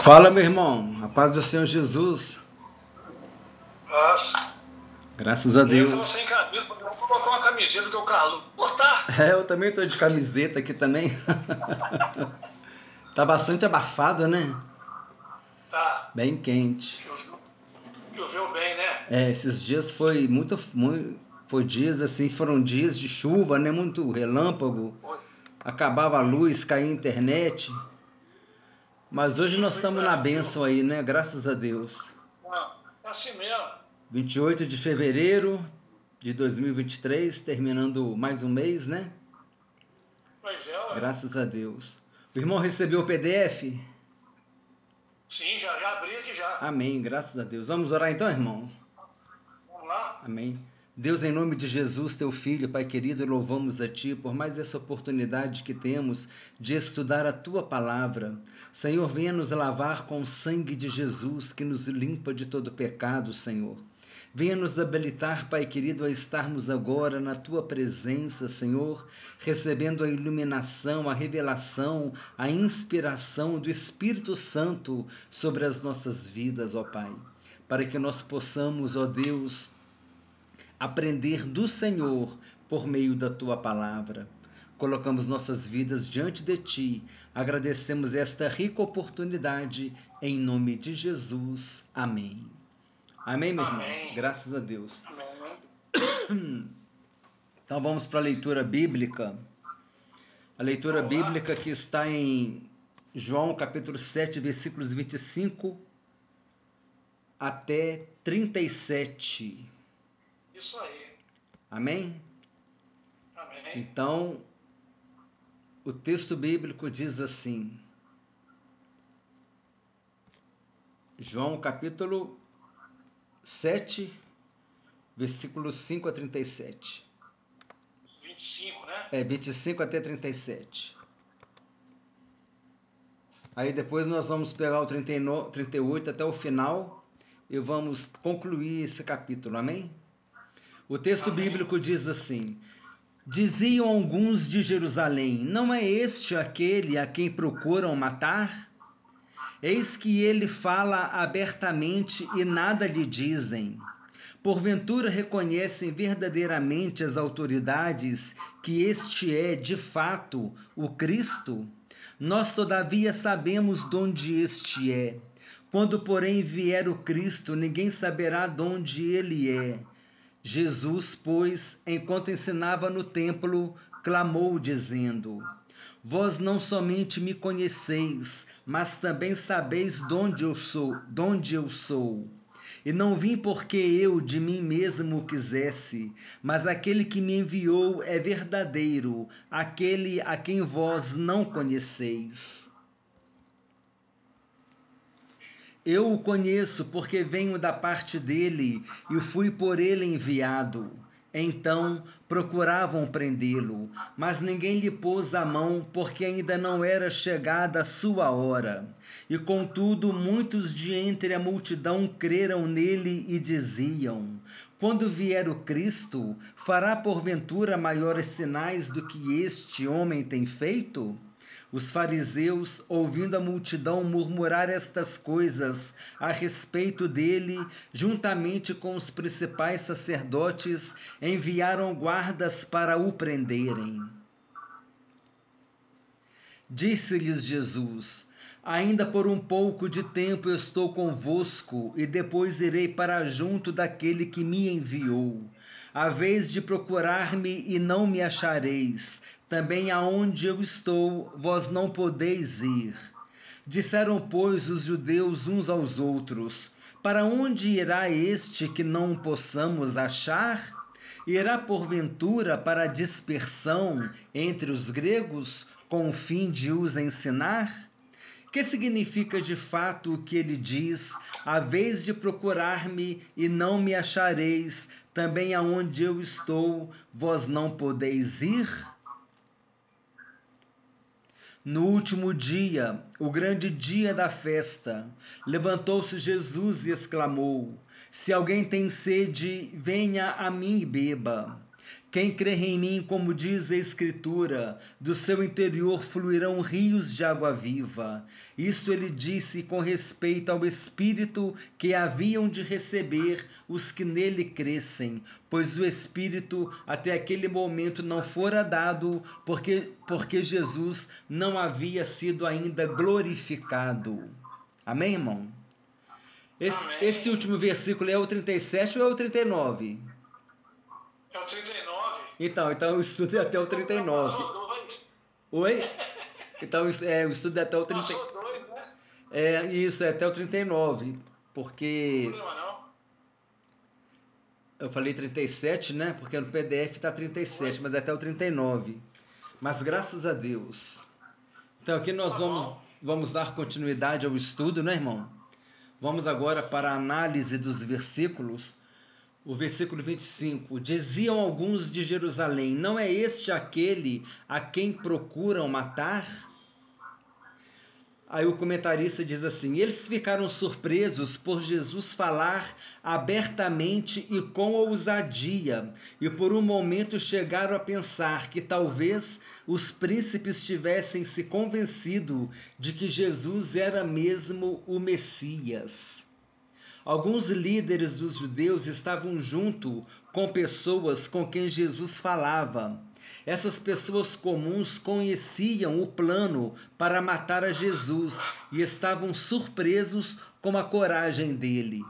Fala, meu irmão. A paz do Senhor Jesus. Nossa, Graças a eu tava Deus. sem camisa, eu vou colocar uma camiseta que o calor tá. Eu também tô de camiseta aqui também. Tá bastante abafado, né? Tá. Bem quente. Choveu, choveu bem, né? Esses dias foi dias assim, foram dias de chuva, né? Muito relâmpago. Hoje, Acabava a luz, caía a internet. Mas hoje hoje nós foi estamos na Brasil. bênção aí, né? Graças a Deus. Não, é assim mesmo. 28 de fevereiro de 2023, terminando mais um mês, né? Pois é, ué. Graças a Deus. O irmão recebeu o PDF? Sim, já abri aqui já. Amém, graças a Deus. Vamos orar então, irmão? Vamos lá. Amém. Deus, em nome de Jesus, teu Filho, Pai querido, louvamos a Ti por mais essa oportunidade que temos de estudar a Tua Palavra. Senhor, venha nos lavar com o sangue de Jesus, que nos limpa de todo pecado, Senhor. Venha nos habilitar, Pai querido, a estarmos agora na Tua presença, Senhor, recebendo a iluminação, a revelação, a inspiração do Espírito Santo sobre as nossas vidas, ó Pai. Para que nós possamos, ó Deus, aprender do Senhor por meio da Tua Palavra. Colocamos nossas vidas diante de Ti, agradecemos esta rica oportunidade, em nome de Jesus. Amém. Amém, meu irmão? Amém. Graças a Deus. Amém. Então vamos para a leitura bíblica. A leitura Vamos lá. bíblica que está em João capítulo 7, versículos 25 até 37. Isso aí. Amém? Amém. Então, o texto bíblico diz assim, João capítulo 7, versículos 5 a 37. 25, né? 25 até 37. Aí depois nós vamos pegar o 39, 38 até o final e vamos concluir esse capítulo, amém? O texto Amém. bíblico diz assim, diziam alguns de Jerusalém, não é este aquele a quem procuram matar? Eis que ele fala abertamente e nada lhe dizem. Porventura reconhecem verdadeiramente as autoridades que este é, de fato, o Cristo? Nós, todavia, sabemos de onde este é. Quando, porém, vier o Cristo, ninguém saberá de onde ele é. Jesus, pois, enquanto ensinava no templo, clamou, dizendo, vós não somente me conheceis, mas também sabeis de onde eu sou. E não vim porque eu de mim mesmo quisesse, mas aquele que me enviou é verdadeiro, aquele a quem vós não conheceis. Eu o conheço porque venho da parte dele e fui por ele enviado. Então procuravam prendê-lo, mas ninguém lhe pôs a mão, porque ainda não era chegada a sua hora. E contudo, muitos de entre a multidão creram nele e diziam, quando vier o Cristo, fará porventura maiores sinais do que este homem tem feito? Os fariseus, ouvindo a multidão murmurar estas coisas a respeito dele, juntamente com os principais sacerdotes, enviaram guardas para o prenderem. Disse-lhes Jesus, ainda por um pouco de tempo eu estou convosco, e depois irei para junto daquele que me enviou. Haveis de procurar-me e não me achareis. Também aonde eu estou, vós não podeis ir. Disseram, pois, os judeus uns aos outros, para onde irá este que não possamos achar? Irá porventura para a dispersão entre os gregos, com o fim de os ensinar? Que significa de fato o que ele diz, haveis de procurar-me e não me achareis, também aonde eu estou, vós não podeis ir? No último dia, o grande dia da festa, levantou-se Jesus e exclamou, se alguém tem sede, venha a mim e beba. Quem crê em mim, como diz a Escritura, do seu interior fluirão rios de água viva. Isto ele disse com respeito ao Espírito que haviam de receber os que nele crescem, pois o Espírito até aquele momento não fora dado, porque Jesus não havia sido ainda glorificado. Amém, irmão? Esse último versículo é o 37 ou é o 39? É o 39. Então o estudo é até o 39. Passou dois. Oi? Então o estudo é até o 30. Passou dois, né? Isso, é até o 39. Porque Não tem problema não. eu falei 37, né? Porque no PDF está 37, mas é até o 39. Mas graças a Deus. Então aqui nós vamos dar continuidade ao estudo, né, irmão? Vamos agora para a análise dos versículos. O versículo 25. Diziam alguns de Jerusalém: não é este aquele a quem procuram matar? Aí o comentarista diz assim: eles ficaram surpresos por Jesus falar abertamente e com ousadia, e por um momento chegaram a pensar que talvez os príncipes tivessem se convencido de que Jesus era mesmo o Messias. Alguns líderes dos judeus estavam junto com pessoas com quem Jesus falava. Essas pessoas comuns conheciam o plano para matar a Jesus e estavam surpresos com a coragem dele.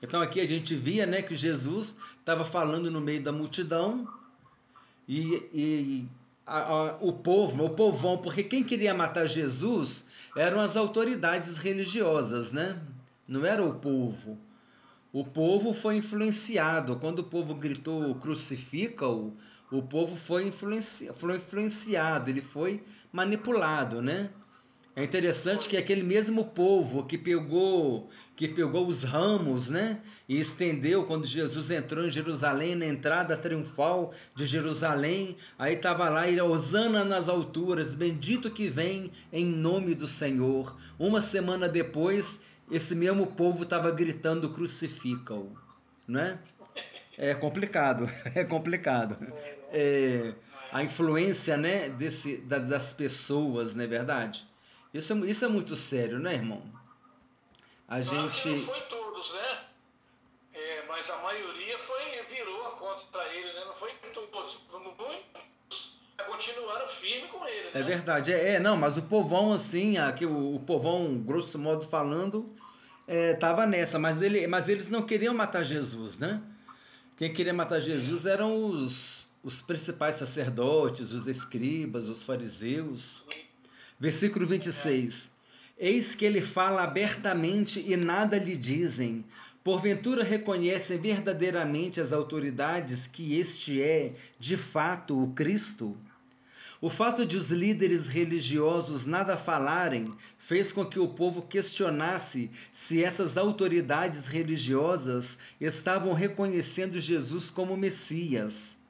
Então aqui a gente via, né, que Jesus estava falando no meio da multidão e o povão, porque quem queria matar Jesus eram as autoridades religiosas, né? Não era o povo. O povo foi influenciado. Quando o povo gritou crucifica-o, o povo foi influenciado, ele foi manipulado, né? É interessante que aquele mesmo povo que pegou os ramos, né, e estendeu quando Jesus entrou em Jerusalém, na entrada triunfal de Jerusalém, aí estava lá, e hosana nas alturas, bendito que vem em nome do Senhor. Uma semana depois, esse mesmo povo estava gritando crucifica-o, né? É complicado, é complicado. A influência, né, das pessoas, não é verdade? Isso é muito sério, né, irmão? A Claro que não gente... foi todos, né? Mas a maioria virou a conta para ele, né? Não foi todos. Muitos continuaram firme com ele, né? É verdade. Não, mas o povão, assim, aqui, o povão, grosso modo falando, tava nessa, mas eles não queriam matar Jesus, né? Quem queria matar Jesus eram os principais sacerdotes, os escribas, os fariseus. Versículo 26. Eis que ele fala abertamente e nada lhe dizem. Porventura reconhecem verdadeiramente as autoridades que este é, de fato, o Cristo? O fato de os líderes religiosos nada falarem fez com que o povo questionasse se essas autoridades religiosas estavam reconhecendo Jesus como Messias.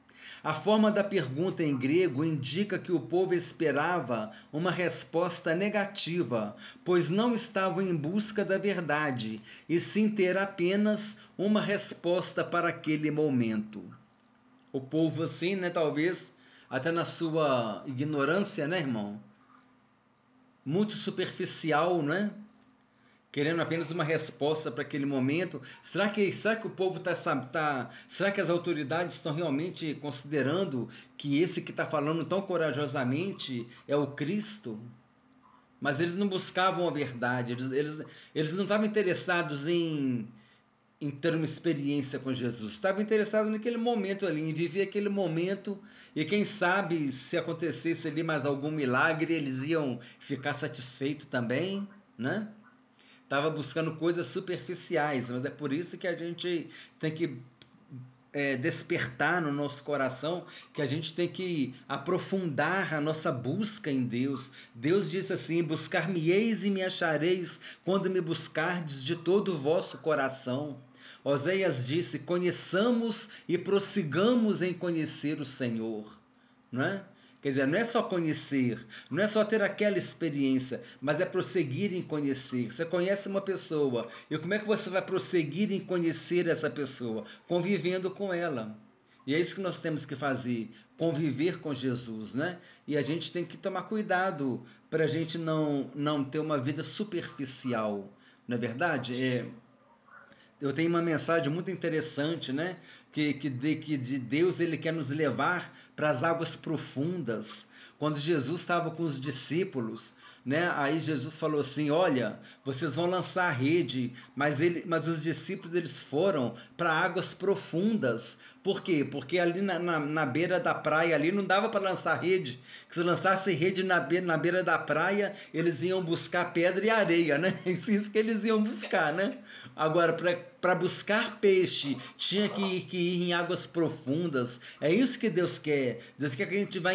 A forma da pergunta em grego indica que o povo esperava uma resposta negativa, pois não estavam em busca da verdade, e sim ter apenas uma resposta para aquele momento. O povo assim, né, talvez até na sua ignorância, né, irmão? Muito superficial, né? Querendo apenas uma resposta para aquele momento. Será que o povo será que as autoridades estão realmente considerando que esse que está falando tão corajosamente é o Cristo? Mas eles não buscavam a verdade, eles não estavam interessados em ter uma experiência com Jesus. Estava interessado naquele momento ali, em viver aquele momento, e quem sabe se acontecesse ali mais algum milagre, eles iam ficar satisfeitos também, né? Estava buscando coisas superficiais, mas é por isso que a gente tem que despertar no nosso coração, que a gente tem que aprofundar a nossa busca em Deus. Deus disse assim: buscar-me-eis e me achareis quando me buscardes de todo o vosso coração. Oséias disse: conheçamos e prossigamos em conhecer o Senhor, não é? Quer dizer, não é só conhecer, não é só ter aquela experiência, mas é prosseguir em conhecer. Você conhece uma pessoa, e como é que você vai prosseguir em conhecer essa pessoa? Convivendo com ela. E é isso que nós temos que fazer, conviver com Jesus, né? E a gente tem que tomar cuidado para a gente não ter uma vida superficial, não é verdade? Eu tenho uma mensagem muito interessante, né? Que de Deus ele quer nos levar para as águas profundas. Quando Jesus estava com os discípulos, né? Aí Jesus falou assim: olha, vocês vão lançar a rede, mas os discípulos eles foram para águas profundas. Por quê? Porque ali na beira da praia ali não dava para lançar rede. Que se lançasse rede na beira da praia, eles iam buscar pedra e areia, né? Isso que eles iam buscar, né? Agora, para buscar peixe, tinha que ir em águas profundas. É isso que Deus quer. Deus quer que a gente vá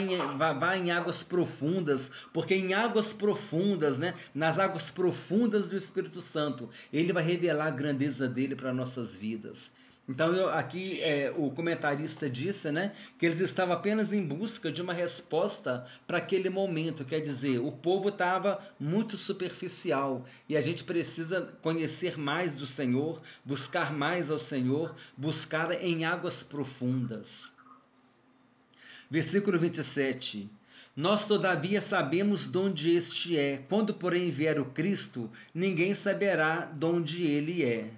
em águas profundas, porque em águas profundas, né? Nas águas profundas do Espírito Santo, Ele vai revelar a grandeza dele para nossas vidas. Então, aqui o comentarista disse, né, que eles estavam apenas em busca de uma resposta para aquele momento. Quer dizer, o povo estava muito superficial e a gente precisa conhecer mais do Senhor, buscar mais ao Senhor, buscar em águas profundas. Versículo 27. Nós, todavia, sabemos de onde este é. Quando, porém, vier o Cristo, ninguém saberá de onde ele é.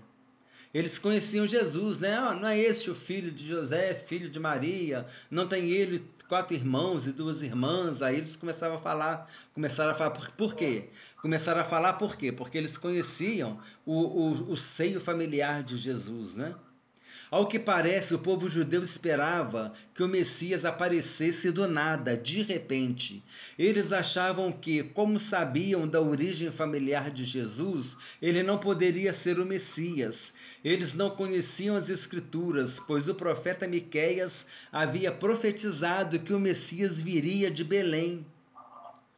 Eles conheciam Jesus, né? Não é este o filho de José, filho de Maria? Não tem ele 4 irmãos e 2 irmãs? Aí eles começaram a falar por quê? Começaram a falar por quê? Porque eles conheciam o seio familiar de Jesus, né? Ao que parece, o povo judeu esperava que o Messias aparecesse do nada, de repente. Eles achavam que, como sabiam da origem familiar de Jesus, ele não poderia ser o Messias. Eles não conheciam as Escrituras, pois o profeta Miqueias havia profetizado que o Messias viria de Belém.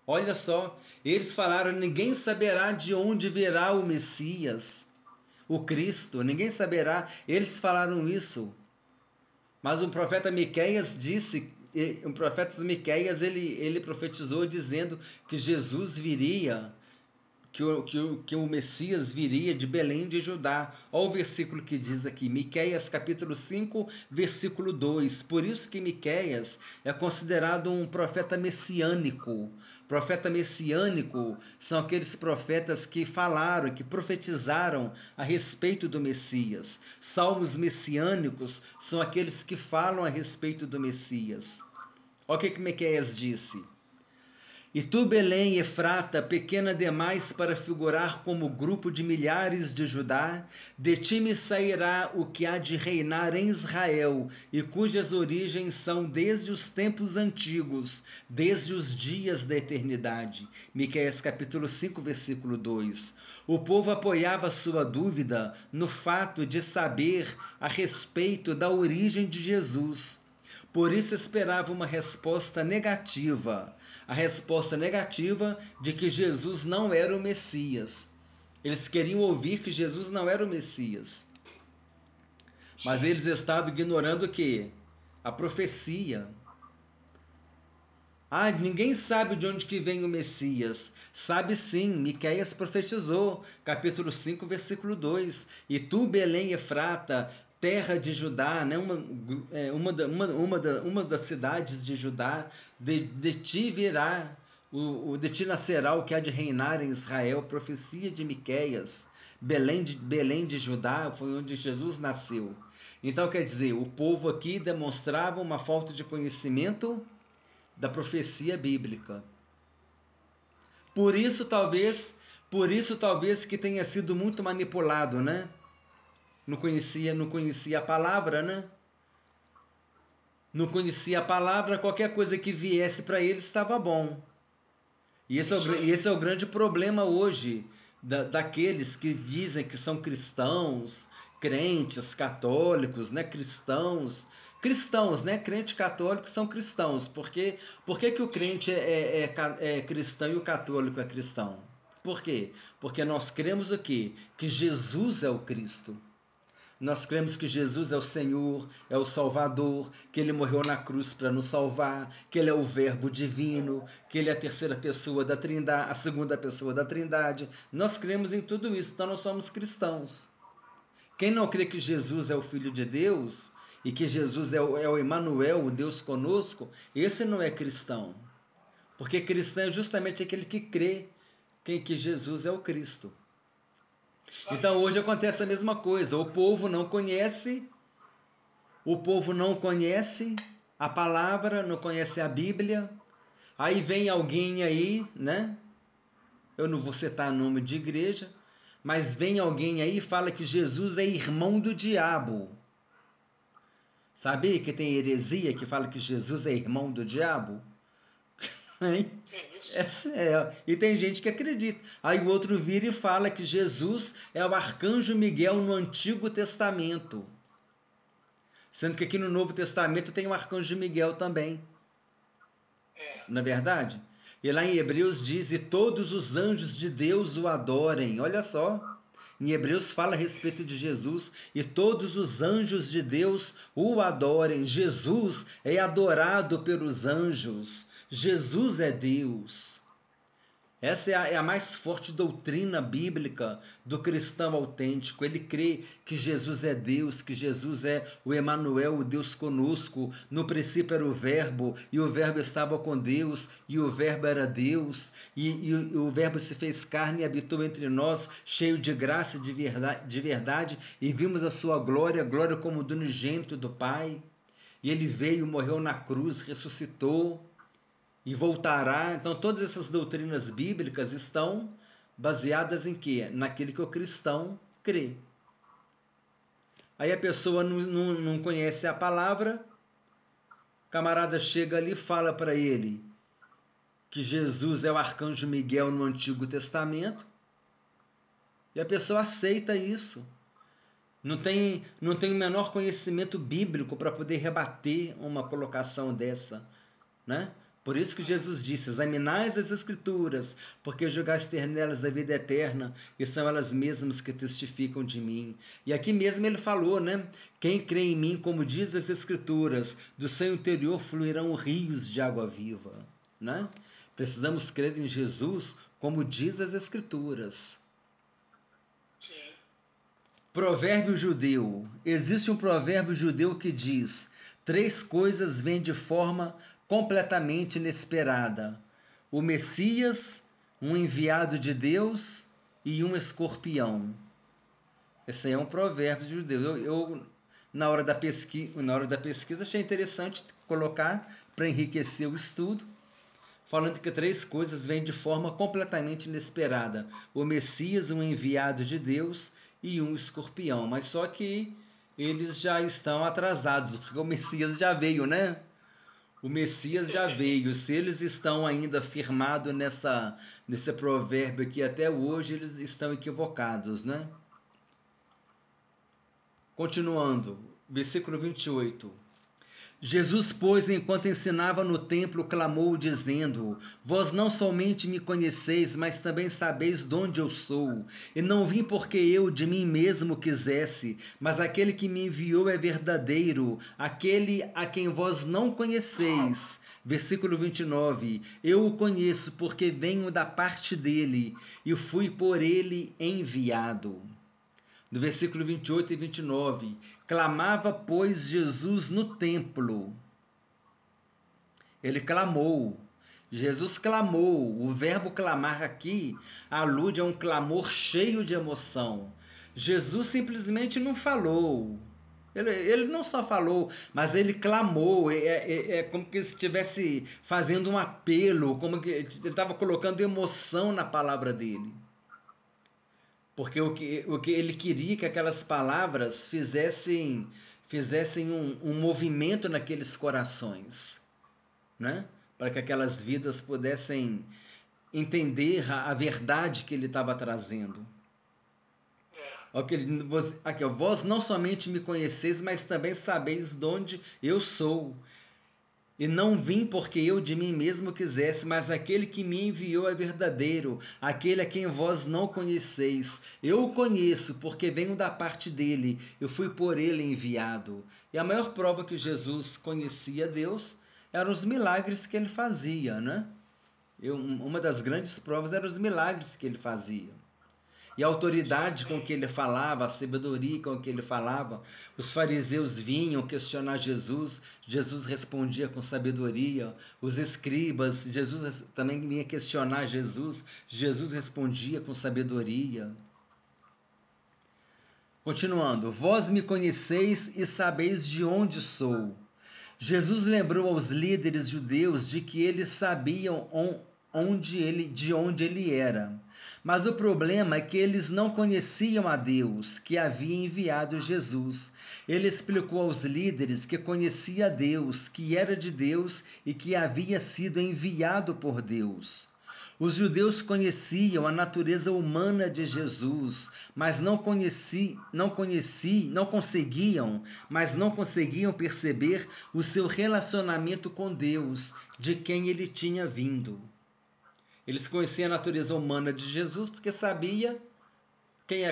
Olha só, eles falaram: ninguém saberá de onde virá o Messias. O Cristo, ninguém saberá. Eles falaram isso. Mas o profeta Miqueias disse, o profeta Miqueias ele profetizou dizendo que Jesus viria, que o Messias viria de Belém de Judá. Olha o versículo que diz aqui, Miqueias capítulo 5, versículo 2. Por isso que Miqueias é considerado um profeta messiânico. Profeta messiânico são aqueles profetas que falaram, que profetizaram a respeito do Messias. Salmos messiânicos são aqueles que falam a respeito do Messias. Olha o que Miqueias disse. E tu, Belém, Efrata, pequena demais para figurar como grupo de milhares de Judá, de ti me sairá o que há de reinar em Israel, e cujas origens são desde os tempos antigos, desde os dias da eternidade. Miqueias capítulo 5, versículo 2. O povo apoiava sua dúvida no fato de saber a respeito da origem de Jesus. Por isso esperava uma resposta negativa, a resposta negativa de que Jesus não era o Messias. Eles queriam ouvir que Jesus não era o Messias. Mas eles estavam ignorando o quê? A profecia. Ninguém sabe de onde que vem o Messias. Sabe sim, Miqueias profetizou, capítulo 5, versículo 2. E tu, Belém Efrata, terra de Judá, né? uma das cidades de Judá, de ti virá, de ti nascerá o que há de reinar em Israel, profecia de Miqueias. Belém de Judá foi onde Jesus nasceu. Então, quer dizer, o povo aqui demonstrava uma falta de conhecimento da profecia bíblica. Por isso talvez que tenha sido muito manipulado, né? Não conhecia a palavra, né? Não conhecia a palavra, qualquer coisa que viesse para ele estava bom. E esse é o grande problema hoje daqueles que dizem que são cristãos, crentes, católicos, né? Cristãos, né? Crente católico são cristãos. Por que o crente é cristão e o católico é cristão? Por quê? Porque nós cremos o quê? Que Jesus é o Cristo. Nós cremos que Jesus é o Senhor, é o Salvador, que Ele morreu na cruz para nos salvar, que Ele é o Verbo divino, que Ele é a terceira pessoa da Trindade, a segunda pessoa da Trindade. Nós cremos em tudo isso, então nós somos cristãos. Quem não crê que Jesus é o Filho de Deus, e que Jesus é o Emanuel, o Deus conosco, esse não é cristão. Porque cristão é justamente aquele que crê que Jesus é o Cristo. Então hoje acontece a mesma coisa. O povo não conhece a palavra, não conhece a Bíblia. Aí vem alguém aí, né? Eu não vou citar nome de igreja, mas vem alguém aí e fala que Jesus é irmão do diabo. Sabia que tem heresia que fala que Jesus é irmão do diabo? Hein? E tem gente que acredita. Aí o outro vira e fala que Jesus é o arcanjo Miguel no Antigo Testamento. Sendo que aqui no Novo Testamento tem o arcanjo Miguel também. Não é verdade? E lá em Hebreus diz: e todos os anjos de Deus o adorem. Olha só. Em Hebreus fala a respeito de Jesus, e todos os anjos de Deus o adorem. Jesus é adorado pelos anjos. Jesus é Deus. Essa é a mais forte doutrina bíblica do cristão autêntico. Ele crê que Jesus é Deus, que Jesus é o Emanuel, o Deus conosco. No princípio era o Verbo, e o Verbo estava com Deus, e o Verbo era Deus, e o Verbo se fez carne e habitou entre nós, cheio de graça e de verdade, e vimos a sua glória, glória como do unigênito do Pai. E ele veio, morreu na cruz, ressuscitou e voltará. Então todas essas doutrinas bíblicas estão baseadas em quê? Naquele que o cristão crê. Aí a pessoa não conhece a palavra, o camarada chega ali e fala para ele que Jesus é o arcanjo Miguel no Antigo Testamento, e a pessoa aceita isso. Não tem o menor conhecimento bíblico para poder rebater uma colocação dessa, né? Por isso que Jesus disse: examinais as Escrituras, porque julgaste nelas a vida eterna, e são elas mesmas que testificam de mim. E aqui mesmo ele falou, né? Quem crê em mim, como diz as Escrituras, do seu interior fluirão rios de água viva, né? Precisamos crer em Jesus, como diz as Escrituras. Provérbio judeu. Existe um provérbio judeu que diz: 3 coisas vêm de forma completamente inesperada: o Messias, um enviado de Deus e um escorpião. Esse aí é um provérbio judeu. Eu na hora da pesquisa, achei interessante colocar para enriquecer o estudo, falando que 3 coisas vêm de forma completamente inesperada: o Messias, um enviado de Deus e um escorpião. Mas só que eles já estão atrasados, porque o Messias já veio, né? O Messias já veio. Se eles estão ainda firmados nesse provérbio aqui até hoje, eles estão equivocados, né? Continuando, versículo 28. Jesus, pois, enquanto ensinava no templo, clamou, dizendo: vós não somente me conheceis, mas também sabeis de onde eu sou. E não vim porque eu de mim mesmo quisesse, mas aquele que me enviou é verdadeiro, aquele a quem vós não conheceis. Versículo 29. Eu o conheço porque venho da parte dele, e fui por ele enviado. No versículo 28 e 29, clamava, pois, Jesus no templo. Ele clamou. Jesus clamou. O verbo clamar aqui alude a um clamor cheio de emoção. Jesus simplesmente não falou. Ele não só falou, mas ele clamou. É como que se estivesse fazendo um apelo, como que ele estava colocando emoção na palavra dele. Porque o que ele queria que aquelas palavras fizessem um movimento naqueles corações, né? Para que aquelas vidas pudessem entender a verdade que ele estava trazendo. Aqui, vós não somente me conheceis, mas também sabeis de onde eu sou. E não vim porque eu de mim mesmo quisesse, mas aquele que me enviou é verdadeiro, aquele a quem vós não conheceis. Eu o conheço, porque venho da parte dele, eu fui por ele enviado. E a maior prova que Jesus conhecia Deus eram os milagres que ele fazia, né? Uma das grandes provas eram os milagres que ele fazia. E a autoridade com que ele falava, a sabedoria com que ele falava, os fariseus vinham questionar Jesus, Jesus respondia com sabedoria, os escribas, Jesus também vinha questionar Jesus, Jesus respondia com sabedoria. Continuando, vós me conheceis e sabeis de onde sou. Jesus lembrou aos líderes judeus de que eles sabiam de onde ele era. Mas o problema é que eles não conheciam a Deus, que havia enviado Jesus. Ele explicou aos líderes que conhecia a Deus, que era de Deus e que havia sido enviado por Deus. Os judeus conheciam a natureza humana de Jesus, mas não conseguiam perceber o seu relacionamento com Deus, de quem ele tinha vindo. Eles conheciam a natureza humana de Jesus porque sabia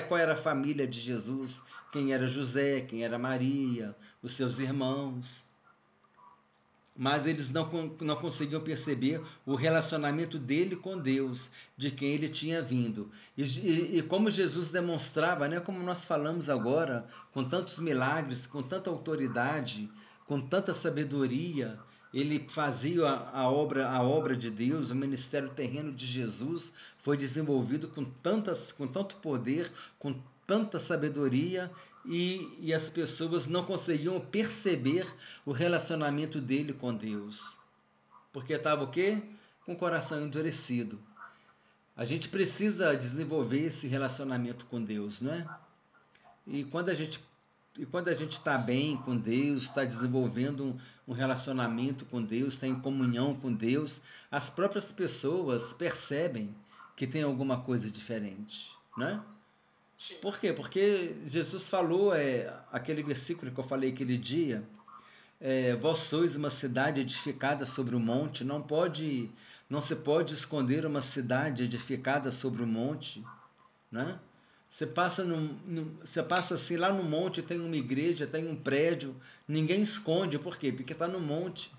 qual era a família de Jesus, quem era José, quem era Maria, os seus irmãos. Mas eles não conseguiam perceber o relacionamento dele com Deus, de quem ele tinha vindo. E como Jesus demonstrava, né, como nós falamos agora, com tantos milagres, com tanta autoridade, com tanta sabedoria, ele fazia a obra de Deus, o ministério terreno de Jesus foi desenvolvido com tanto poder, com tanta sabedoria, e as pessoas não conseguiam perceber o relacionamento dele com Deus. Porque estava o quê? Com o coração endurecido. A gente precisa desenvolver esse relacionamento com Deus, não é? E quando a gente está bem com Deus, está desenvolvendo um relacionamento com Deus, está em comunhão com Deus, as próprias pessoas percebem que tem alguma coisa diferente, né? Por quê? Porque Jesus falou, aquele versículo que eu falei aquele dia, vós sois uma cidade edificada sobre o monte, não se pode esconder uma cidade edificada sobre o monte, né? Você passa assim, lá no monte tem uma igreja, tem um prédio, ninguém esconde, por quê? Porque está no monte.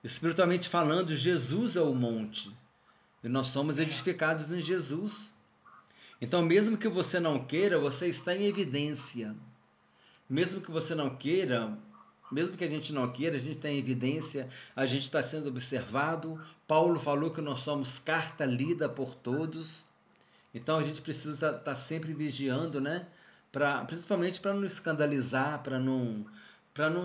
Espiritualmente falando, Jesus é o monte, e nós somos edificados em Jesus. Então, mesmo que você não queira, você está em evidência. Mesmo que você não queira, mesmo que a gente não queira, a gente está em evidência, a gente está sendo observado. Paulo falou que nós somos carta lida por todos. Então, a gente precisa estar sempre vigiando, né? Principalmente para não escandalizar, para não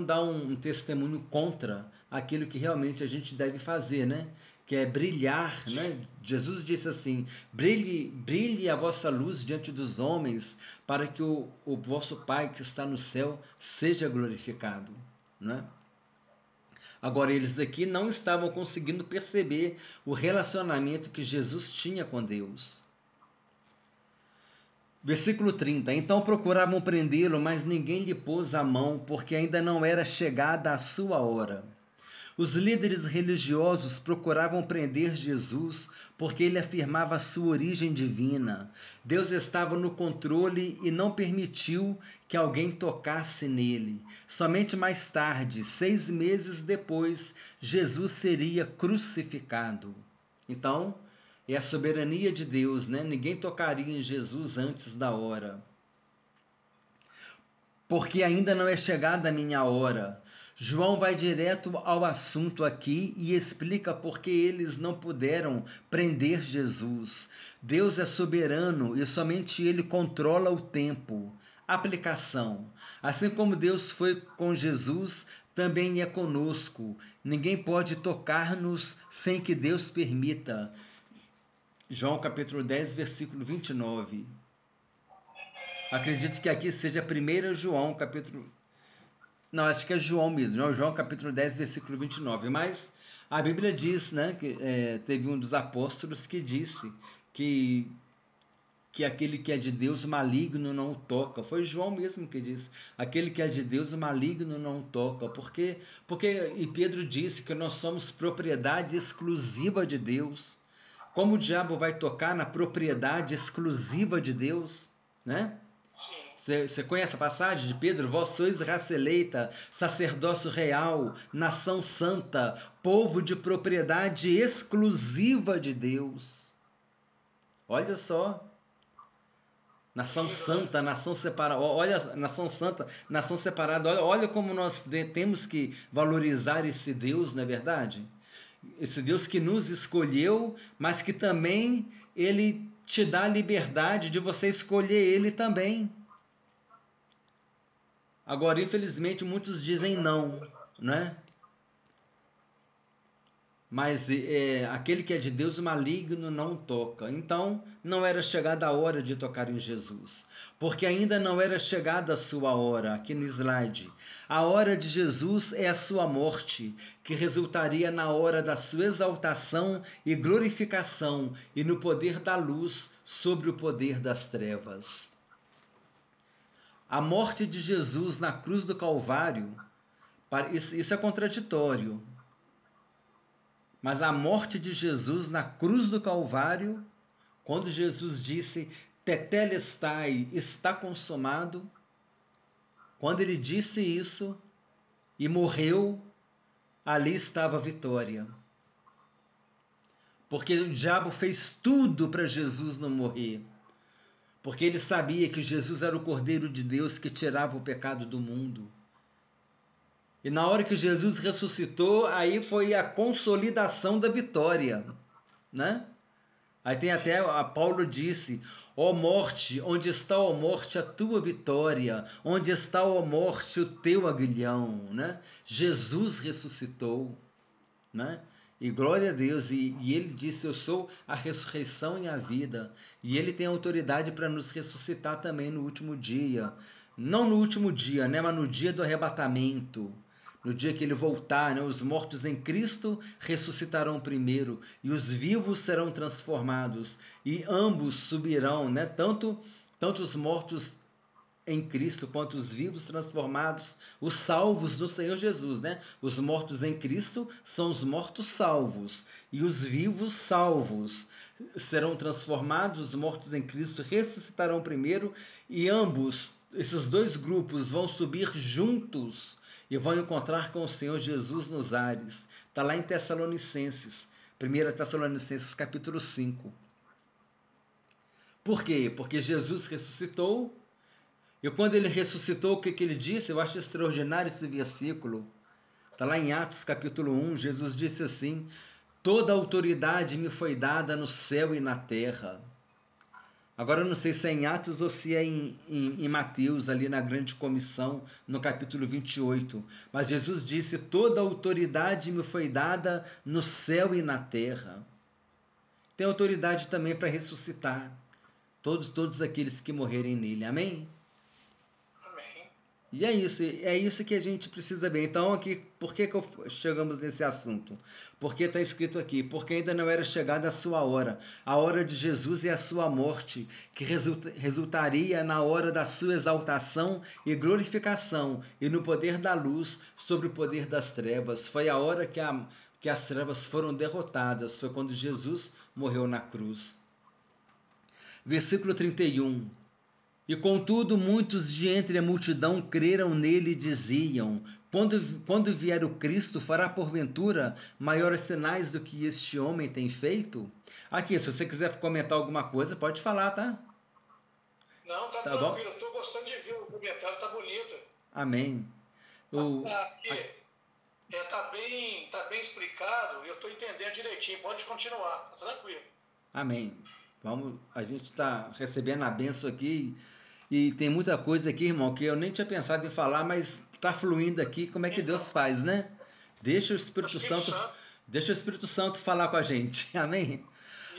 dar um testemunho contra aquilo que realmente a gente deve fazer, né? Que é brilhar, né? Jesus disse assim, brilhe a vossa luz diante dos homens, para que o vosso Pai que está no céu seja glorificado, né? Agora, eles aqui não estavam conseguindo perceber o relacionamento que Jesus tinha com Deus. Versículo 30. Então procuravam prendê-lo, mas ninguém lhe pôs a mão, porque ainda não era chegada a sua hora. Os líderes religiosos procuravam prender Jesus porque ele afirmava sua origem divina. Deus estava no controle e não permitiu que alguém tocasse nele. Somente mais tarde, 6 meses depois, Jesus seria crucificado. Então, é a soberania de Deus, né? Ninguém tocaria em Jesus antes da hora. Porque ainda não é chegada a minha hora. João vai direto ao assunto aqui e explica por que eles não puderam prender Jesus. Deus é soberano e somente ele controla o tempo. Aplicação. Assim como Deus foi com Jesus, também é conosco. Ninguém pode tocar-nos sem que Deus permita. João capítulo 10, versículo 29. Acredito que aqui seja 1 João capítulo... Não, acho que é João mesmo. João capítulo 10, versículo 29. Mas a Bíblia diz, né, que teve um dos apóstolos que disse que aquele que é de Deus, o maligno não o toca. Foi João mesmo que disse. Aquele que é de Deus, o maligno não o toca. Porque e Pedro disse que nós somos propriedade exclusiva de Deus. Como o diabo vai tocar na propriedade exclusiva de Deus, né? Você conhece a passagem de Pedro? Vós sois raça eleita, sacerdócio real, nação santa, povo de propriedade exclusiva de Deus. Olha só. Nação Lindo, né? santa, nação separada. Olha, nação santa, nação separada. Olha como nós temos que valorizar esse Deus, não é verdade? Esse Deus que nos escolheu, mas que também ele te dá a liberdade de você escolher ele também. Agora, infelizmente, muitos dizem não, né? Mas aquele que é de Deus, o maligno não toca. Então, não era chegada a hora de tocar em Jesus, porque ainda não era chegada a sua hora, aqui no slide. A hora de Jesus é a sua morte, que resultaria na hora da sua exaltação e glorificação, e no poder da luz sobre o poder das trevas. A morte de Jesus na cruz do Calvário, isso é contraditório. Mas a morte de Jesus na cruz do Calvário, quando Jesus disse Tetelestai, está consumado, quando ele disse isso e morreu, ali estava a vitória. Porque o diabo fez tudo para Jesus não morrer. Porque ele sabia que Jesus era o Cordeiro de Deus que tirava o pecado do mundo. E na hora que Jesus ressuscitou, aí foi a consolidação da vitória, né? Aí tem até, a Paulo disse, ó morte, onde está, ó morte, a tua vitória? Onde está, ó morte, o teu aguilhão? Né? Jesus ressuscitou, né? E glória a Deus, e ele disse, eu sou a ressurreição e a vida. E ele tem autoridade para nos ressuscitar também no último dia. Não no último dia, né? Mas no dia do arrebatamento. No dia que ele voltar, né, os mortos em Cristo ressuscitarão primeiro e os vivos serão transformados e ambos subirão, né, tanto os mortos em Cristo quanto os vivos transformados, os salvos do Senhor Jesus, né? Os mortos em Cristo são os mortos salvos e os vivos salvos serão transformados, os mortos em Cristo ressuscitarão primeiro e ambos, esses dois grupos vão subir juntos e vão encontrar com o Senhor Jesus nos ares. Está lá em Tessalonicenses, 1 Tessalonicenses capítulo 5. Por quê? Porque Jesus ressuscitou, e quando ele ressuscitou, o que ele disse? Eu acho extraordinário esse versículo. Está lá em Atos capítulo 1, Jesus disse assim, toda autoridade me foi dada no céu e na terra. Agora eu não sei se é em Atos ou se é em Mateus, ali na grande comissão, no capítulo 28. Mas Jesus disse, toda autoridade me foi dada no céu e na terra. Tem autoridade também para ressuscitar todos aqueles que morrerem nele. Amém? Amém. E é isso que a gente precisa ver. Então, aqui, por que chegamos nesse assunto? Porque está escrito aqui, porque ainda não era chegada a sua hora. A hora de Jesus é a sua morte, que resultaria na hora da sua exaltação e glorificação, e no poder da luz sobre o poder das trevas. Foi a hora que as trevas foram derrotadas, foi quando Jesus morreu na cruz. Versículo 31. E contudo, muitos de entre a multidão creram nele e diziam, quando vier o Cristo, fará porventura maiores sinais do que este homem tem feito? Aqui, se você quiser comentar alguma coisa, pode falar, tá? Não, tá Tá bom? tranquilo, eu tô gostando de ver o comentário, tá bonito. Amém. O, Aqui, tá bem explicado e eu tô entendendo direitinho, pode continuar, tá tranquilo. amém. A gente está recebendo a benção aqui e tem muita coisa aqui, irmão, que eu nem tinha pensado em falar, mas está fluindo aqui. Como é que Deus Então, faz, né? Deixa o o Espírito Espírito Santo, Santo, deixa o Espírito Santo falar com a gente. Amém.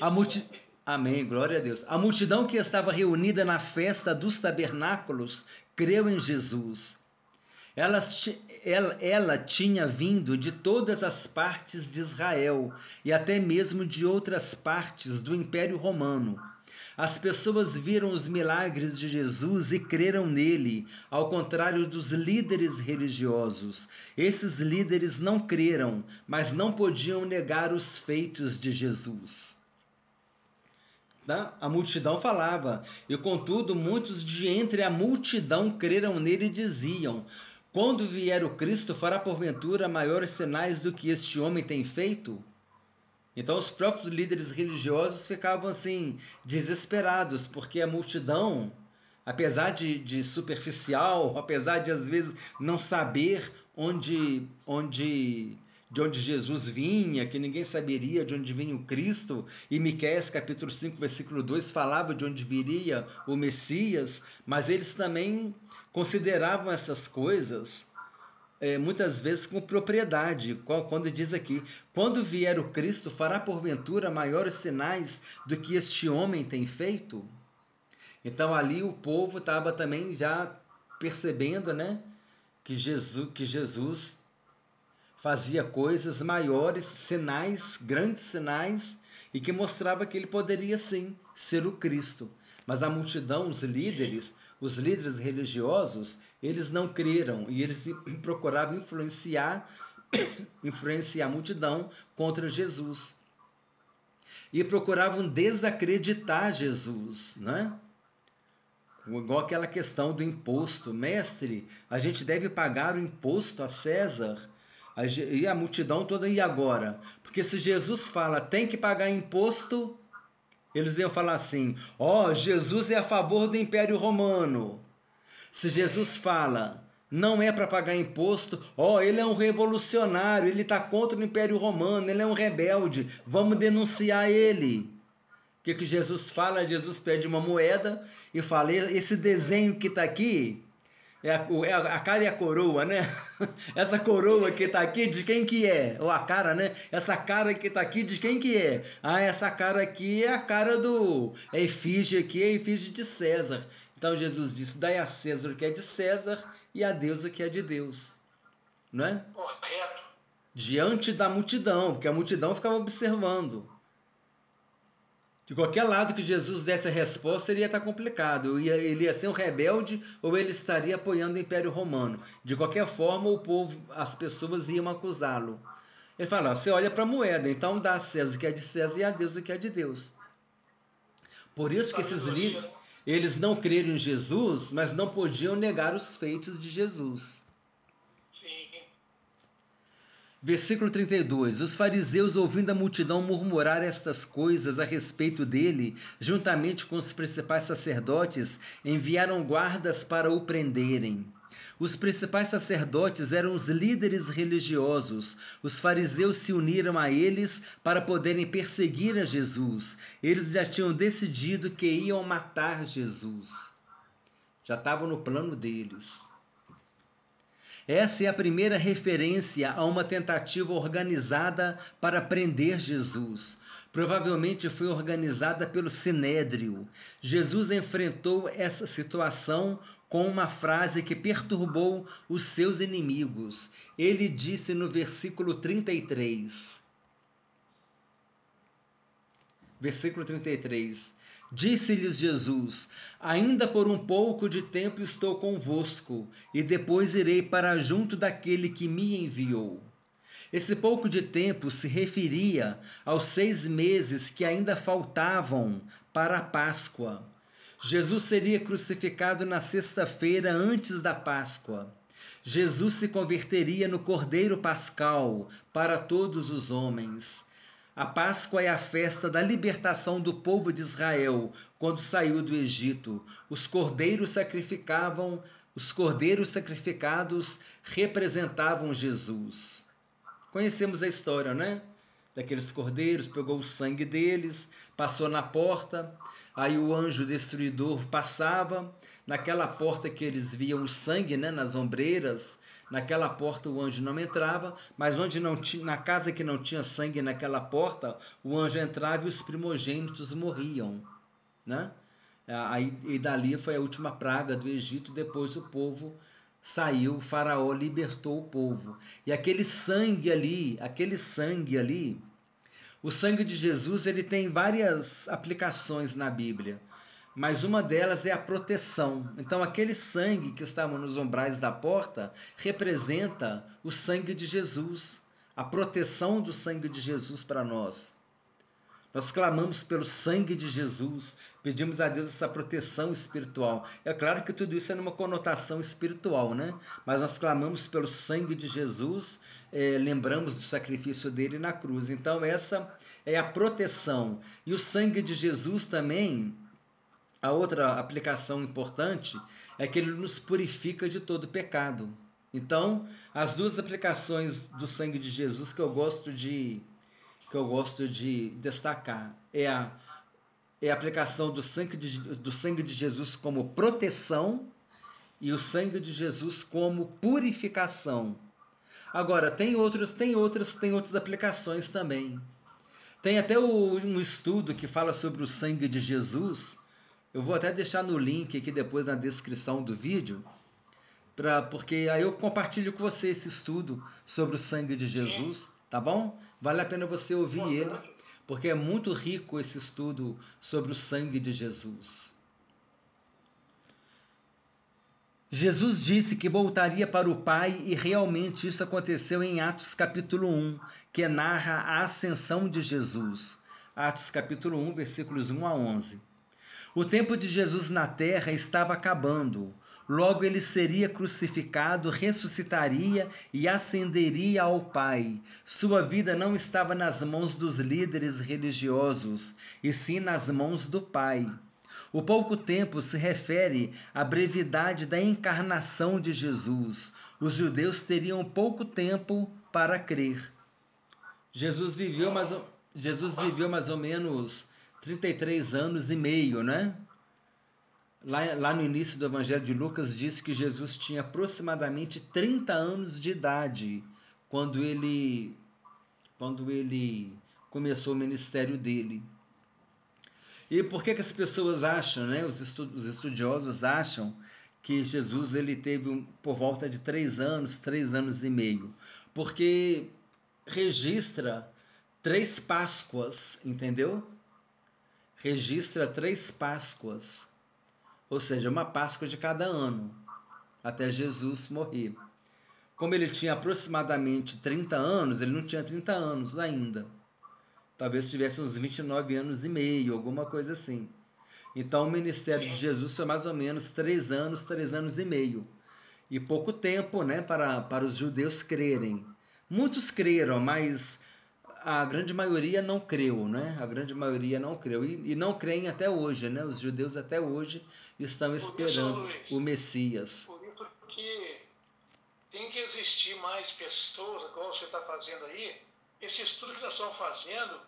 A isso multi... é. Amém, glória a Deus. A multidão que estava reunida na festa dos tabernáculos creu em Jesus. Ela tinha vindo de todas as partes de Israel e até mesmo de outras partes do Império Romano. As pessoas viram os milagres de Jesus e creram nele, ao contrário dos líderes religiosos. Esses líderes não creram, mas não podiam negar os feitos de Jesus. A multidão falava, e contudo muitos de entre a multidão creram nele e diziam, quando vier o Cristo fará porventura maiores sinais do que este homem tem feito? Então os próprios líderes religiosos ficavam assim, desesperados, porque a multidão apesar de superficial, apesar de às vezes não saber de onde Jesus vinha, que ninguém saberia de onde vinha o Cristo, e Miqueias capítulo 5, versículo 2 falava de onde viria o Messias, mas eles também consideravam essas coisas muitas vezes com propriedade, quando diz aqui, quando vier o Cristo, fará porventura maiores sinais do que este homem tem feito? Então ali o povo estava também já percebendo, né, que Jesus fazia coisas maiores, sinais, grandes sinais, e que mostrava que ele poderia sim ser o Cristo. Mas a multidão, os líderes religiosos, eles não creram e eles procuravam influenciar a multidão contra Jesus. E procuravam desacreditar Jesus, né? Igual aquela questão do imposto. Mestre, a gente deve pagar o imposto a César? E a multidão toda, e agora? Porque se Jesus fala, tem que pagar imposto, eles iam falar assim, Jesus é a favor do Império Romano. Se Jesus fala, não é para pagar imposto, ele é um revolucionário, ele está contra o Império Romano, ele é um rebelde, vamos denunciar ele. O que Jesus fala? Jesus pede uma moeda e fala, esse desenho que está aqui, a cara e a coroa, né? Essa coroa que está aqui, de quem que é? Ou a cara, né? Essa cara que está aqui, de quem que é? Essa cara aqui é a cara a efígie aqui, é a efígie de César. Então Jesus disse, dai a César o que é de César e a Deus o que é de Deus. Não é? Correto. Diante da multidão, porque a multidão ficava observando. De qualquer lado que Jesus desse a resposta, ele ia estar complicado. Ele ia ser um rebelde ou ele estaria apoiando o Império Romano. De qualquer forma, o povo, as pessoas iam acusá-lo. Ele fala, você olha para a moeda, então dá a César o que é de César e a Deus o que é de Deus. Por isso que esses líderes, eles não creram em Jesus, mas não podiam negar os feitos de Jesus. Versículo 32. Os fariseus, ouvindo a multidão murmurar estas coisas a respeito dele, juntamente com os principais sacerdotes, enviaram guardas para o prenderem. Os principais sacerdotes eram os líderes religiosos. Os fariseus se uniram a eles para poderem perseguir a Jesus. Eles já tinham decidido que iam matar Jesus. Já estavam no plano deles. Essa é a primeira referência a uma tentativa organizada para prender Jesus. Provavelmente foi organizada pelo Sinédrio. Jesus enfrentou essa situação com uma frase que perturbou os seus inimigos. Ele disse no versículo 33. Versículo 33. Disse-lhes Jesus, ainda por um pouco de tempo estou convosco, e depois irei para junto daquele que me enviou. Esse pouco de tempo se referia aos 6 meses que ainda faltavam para a Páscoa. Jesus seria crucificado na sexta-feira antes da Páscoa. Jesus se converteria no Cordeiro Pascal para todos os homens. A Páscoa é a festa da libertação do povo de Israel quando saiu do Egito. Os cordeiros sacrificados representavam Jesus. Conhecemos a história, né? Daqueles cordeiros, pegou o sangue deles, passou na porta, aí o anjo destruidor passava, naquela porta que eles viam o sangue, né, nas ombreiras, naquela porta o anjo não entrava, mas onde não tinha, na casa que não tinha sangue naquela porta, o anjo entrava e os primogênitos morriam, né? E dali foi a última praga do Egito, depois o povo saiu, o faraó libertou o povo. E aquele sangue ali, o sangue de Jesus, ele tem várias aplicações na Bíblia, mas uma delas é a proteção. Então aquele sangue que estava nos umbrais da porta representa o sangue de Jesus, a proteção do sangue de Jesus para nós. Nós clamamos pelo sangue de Jesus, pedimos a Deus essa proteção espiritual. É claro que tudo isso é numa conotação espiritual, né? Mas nós clamamos pelo sangue de Jesus, lembramos do sacrifício dele na cruz. Então essa é a proteção. E o sangue de Jesus também, a outra aplicação importante é que ele nos purifica de todo pecado. Então, as duas aplicações do sangue de Jesus que eu gosto de destacar é a aplicação do sangue de Jesus como proteção e o sangue de Jesus como purificação. Agora, tem outras aplicações também. Tem até um estudo que fala sobre o sangue de Jesus. Eu vou até deixar no link aqui depois na descrição do vídeo, porque aí eu compartilho com você esse estudo sobre o sangue de Jesus, tá bom? Vale a pena você ouvir ele, porque é muito rico esse estudo sobre o sangue de Jesus. Jesus disse que voltaria para o Pai e realmente isso aconteceu em Atos capítulo 1, que narra a ascensão de Jesus. Atos capítulo 1, versículos 1 a 11. O tempo de Jesus na terra estava acabando. Logo ele seria crucificado, ressuscitaria e ascenderia ao Pai. Sua vida não estava nas mãos dos líderes religiosos, e sim nas mãos do Pai. O pouco tempo se refere à brevidade da encarnação de Jesus. Os judeus teriam pouco tempo para crer. Jesus viveu mais ou menos 33 anos e meio, né? Lá no início do Evangelho de Lucas diz que Jesus tinha aproximadamente 30 anos de idade quando ele começou o ministério dele. E por que as pessoas acham, né? Os estudiosos acham que Jesus ele teve por volta de 3 anos e meio? Porque registra 3 Páscoas, entendeu? Registra 3 Páscoas, ou seja, uma Páscoa de cada ano, até Jesus morrer. Como ele tinha aproximadamente 30 anos, ele não tinha 30 anos ainda. Talvez tivesse uns 29 anos e meio, alguma coisa assim. Então o ministério de Jesus foi mais ou menos 3 anos e meio. E pouco tempo, né, para os judeus crerem. Muitos creram, mas a grande maioria não creu, né? A grande maioria não creu. E não creem até hoje, né? Os judeus até hoje estão esperando o Messias. Por isso que tem que existir mais pessoas, igual você está fazendo aí. Esse estudo que nós estamos fazendo,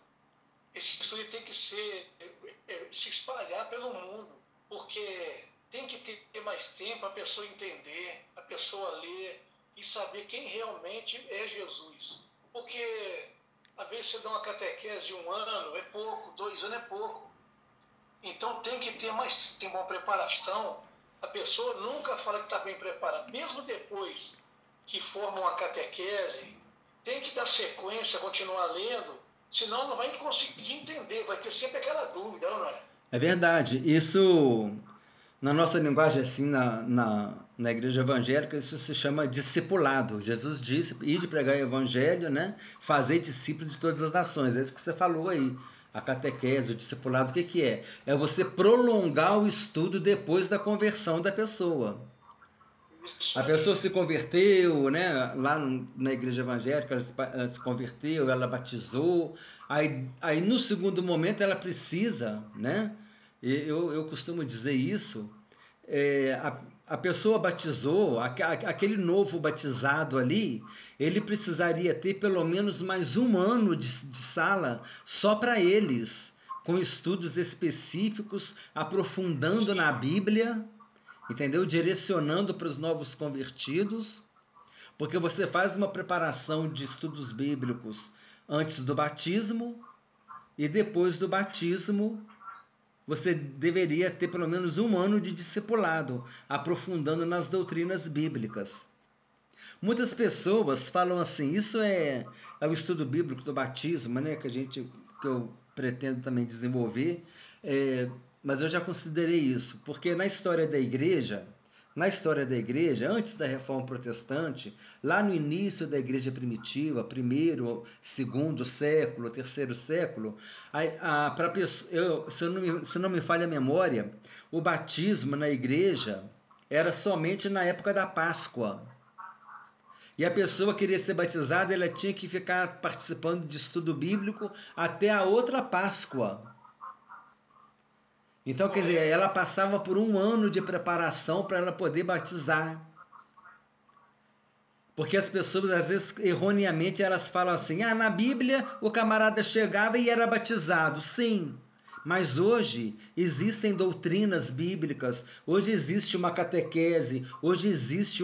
esse estudo tem que se espalhar pelo mundo, porque tem que ter mais tempo a pessoa entender, a pessoa ler e saber quem realmente é Jesus. Porque às vezes você dá uma catequese de 1 ano, é pouco, 2 anos é pouco. Então tem que ter mais tempo, uma preparação. A pessoa nunca fala que está bem preparada, mesmo depois que forma uma catequese, tem que dar sequência, continuar lendo, senão não vai conseguir entender, vai ter sempre aquela dúvida, não é? É verdade. Isso, na nossa linguagem, assim, na igreja evangélica, isso se chama discipulado. Jesus disse, ide pregar o evangelho, né? Fazer discípulos de todas as nações. É isso que você falou aí. A catequese, o discipulado, o que que é? É você prolongar o estudo depois da conversão da pessoa. A pessoa se converteu, né? Lá na igreja evangélica, ela se converteu, ela batizou. Aí no segundo momento ela precisa, né? Eu costumo dizer isso. A pessoa batizou, aquele novo batizado ali, ele precisaria ter pelo menos mais 1 ano de sala só para eles, com estudos específicos, aprofundando na Bíblia, entendeu? Direcionando para os novos convertidos, porque você faz uma preparação de estudos bíblicos antes do batismo e depois do batismo você deveria ter pelo menos 1 ano de discipulado, aprofundando nas doutrinas bíblicas. Muitas pessoas falam assim, isso é o estudo bíblico do batismo, né, que eu pretendo também desenvolver, mas eu já considerei isso, porque na história da igreja, antes da Reforma Protestante, lá no início da igreja primitiva, primeiro, segundo século, terceiro século, se não me falha a memória, o batismo na igreja era somente na época da Páscoa. E a pessoa queria ser batizada, ela tinha que ficar participando de estudo bíblico até a outra Páscoa. Então, quer dizer, ela passava por um ano de preparação para ela poder batizar. Porque as pessoas, às vezes, erroneamente, elas falam assim, na Bíblia o camarada chegava e era batizado. Sim, mas hoje existem doutrinas bíblicas, hoje existe uma catequese, hoje existe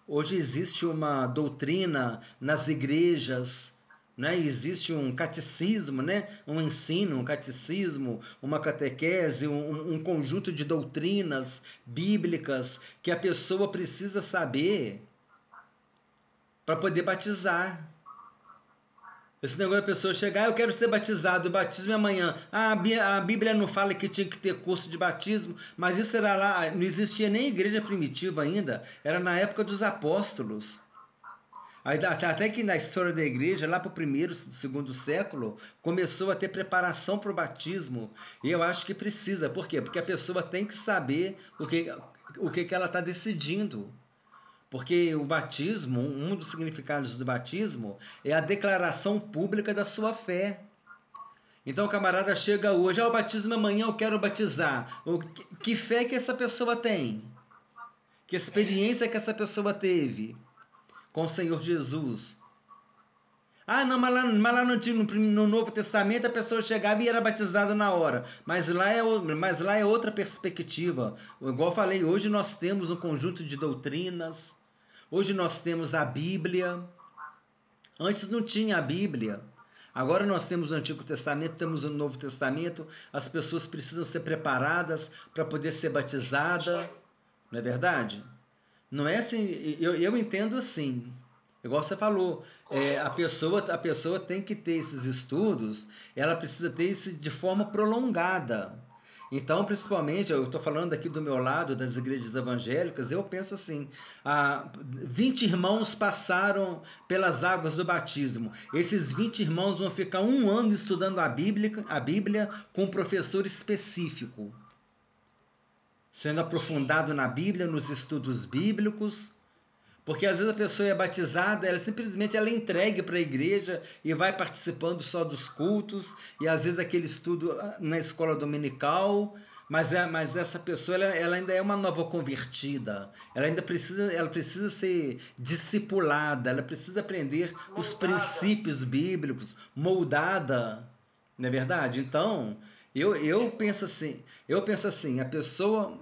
hoje existe uma doutrina nas igrejas, né? Existe um catecismo, né? Um ensino, um catecismo, uma catequese, um conjunto de doutrinas bíblicas que a pessoa precisa saber para poder batizar. Esse negócio da pessoa chegar, eu quero ser batizado, o batismo é amanhã. A Bíblia não fala que tinha que ter curso de batismo, mas isso era lá, não existia nem igreja primitiva ainda, era na época dos apóstolos. Aí, até que na história da igreja, lá para o primeiro, segundo século, começou a ter preparação para o batismo. E eu acho que precisa. Por quê? Porque a pessoa tem que saber o que ela está decidindo. Porque o batismo, um dos significados do batismo é a declaração pública da sua fé. Então o camarada chega hoje, o batismo amanhã, eu quero batizar. Que fé que essa pessoa tem? Que experiência que essa pessoa teve com o Senhor Jesus? Não, mas lá no Novo Testamento a pessoa chegava e era batizada na hora. Mas lá é outra perspectiva. Igual eu falei, hoje nós temos um conjunto de doutrinas. Hoje nós temos a Bíblia. Antes não tinha a Bíblia. Agora nós temos o Antigo Testamento, temos o Novo Testamento. As pessoas precisam ser preparadas para poder ser batizada. Não é verdade? Não é assim. Eu entendo assim. Igual você falou, a pessoa tem que ter esses estudos, ela precisa ter isso de forma prolongada. Então, principalmente, eu estou falando aqui do meu lado, das igrejas evangélicas, eu penso assim, 20 irmãos passaram pelas águas do batismo. Esses 20 irmãos vão ficar um ano estudando a Bíblia com um professor específico, sendo aprofundado na Bíblia, nos estudos bíblicos. Porque às vezes a pessoa é batizada, ela simplesmente é entregue para a igreja e vai participando só dos cultos, e às vezes aquele estudo na escola dominical, mas essa pessoa ela ainda é uma nova convertida, ela precisa ser discipulada, ela precisa aprender os princípios bíblicos, moldada, não é verdade? Então, eu penso assim, a pessoa,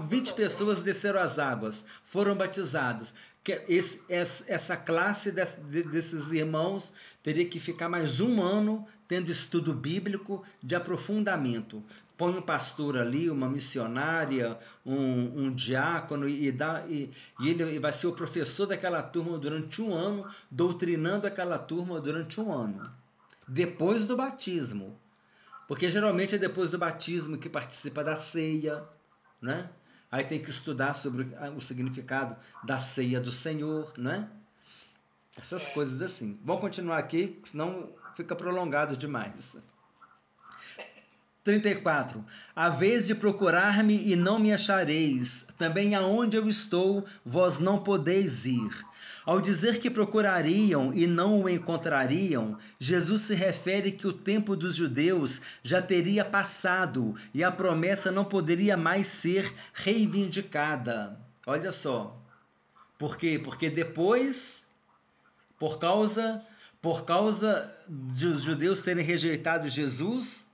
20 pessoas desceram as águas, foram batizadas. Essa classe desses irmãos teria que ficar mais um ano tendo estudo bíblico de aprofundamento. Põe um pastor ali, uma missionária, um diácono, e ele vai ser o professor daquela turma durante um ano, doutrinando aquela turma durante um ano. Depois do batismo. Porque geralmente é depois do batismo que participa da ceia, né? Aí tem que estudar sobre o significado da ceia do Senhor, né? Essas coisas assim. Vamos continuar aqui, senão fica prolongado demais. 34. A vez de procurar-me e não me achareis, também aonde eu estou, vós não podeis ir. Ao dizer que procurariam e não o encontrariam, Jesus se refere que o tempo dos judeus já teria passado e a promessa não poderia mais ser reivindicada. Olha só. Por quê? Porque depois, por causa dos judeus terem rejeitado Jesus,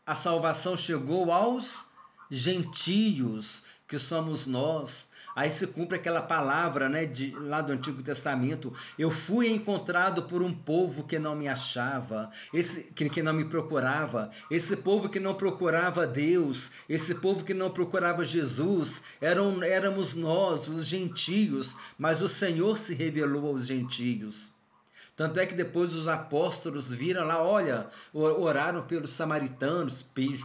a salvação chegou aos gentios, que somos nós. Aí se cumpre aquela palavra, né, lá do Antigo Testamento. Eu fui encontrado por um povo que não me achava, que não me procurava. Esse povo que não procurava Deus, esse povo que não procurava Jesus, éramos nós, os gentios, mas o Senhor se revelou aos gentios. Tanto é que depois os apóstolos viram lá, olha, oraram pelos samaritanos,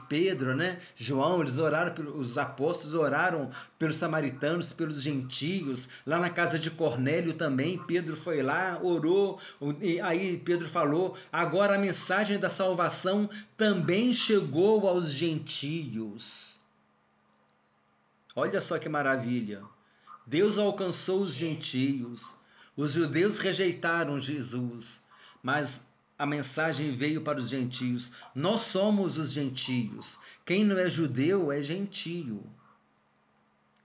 Pedro, né? João, os apóstolos oraram pelos samaritanos, pelos gentios. Lá na casa de Cornélio também, Pedro foi lá, orou, e aí Pedro falou, agora a mensagem da salvação também chegou aos gentios. Olha só que maravilha. Deus alcançou os gentios. Os judeus rejeitaram Jesus, mas a mensagem veio para os gentios. Nós somos os gentios. Quem não é judeu é gentio.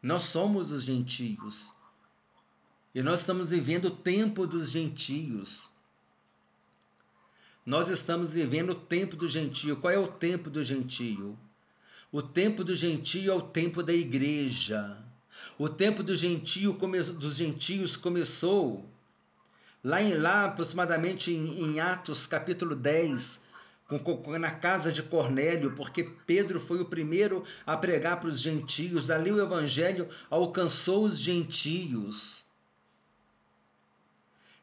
Nós somos os gentios. E nós estamos vivendo o tempo dos gentios. Nós estamos vivendo o tempo do gentio. Qual é o tempo do gentio? O tempo do gentio é o tempo da igreja. O tempo do dos gentios começou lá aproximadamente em Atos capítulo 10, na casa de Cornélio, porque Pedro foi o primeiro a pregar para os gentios. Ali o evangelho alcançou os gentios.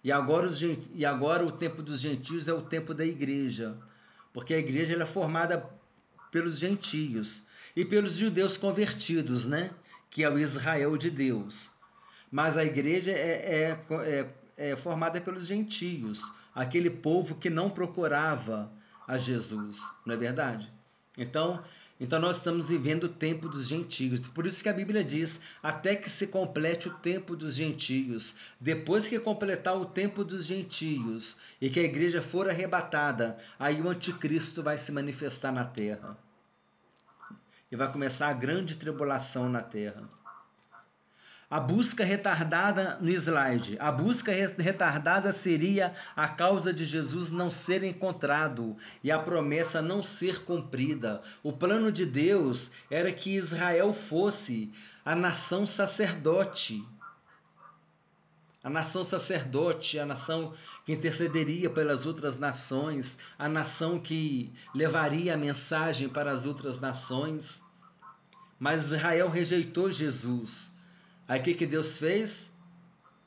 E agora o tempo dos gentios é o tempo da igreja, porque a igreja ela é formada pelos gentios e pelos judeus convertidos, né? Que é o Israel de Deus. Mas a igreja é formada pelos gentios, aquele povo que não procurava a Jesus, não é verdade? Então nós estamos vivendo o tempo dos gentios. Por isso que a Bíblia diz, até que se complete o tempo dos gentios. Depois que completar o tempo dos gentios e que a igreja for arrebatada, aí o anticristo vai se manifestar na terra. E vai começar a grande tribulação na terra. A busca retardada no slide. A busca retardada seria a causa de Jesus não ser encontrado e a promessa não ser cumprida. O plano de Deus era que Israel fosse a nação sacerdote. A nação sacerdote, a nação que intercederia pelas outras nações, a nação que levaria a mensagem para as outras nações. Mas Israel rejeitou Jesus. Aí o que Deus fez?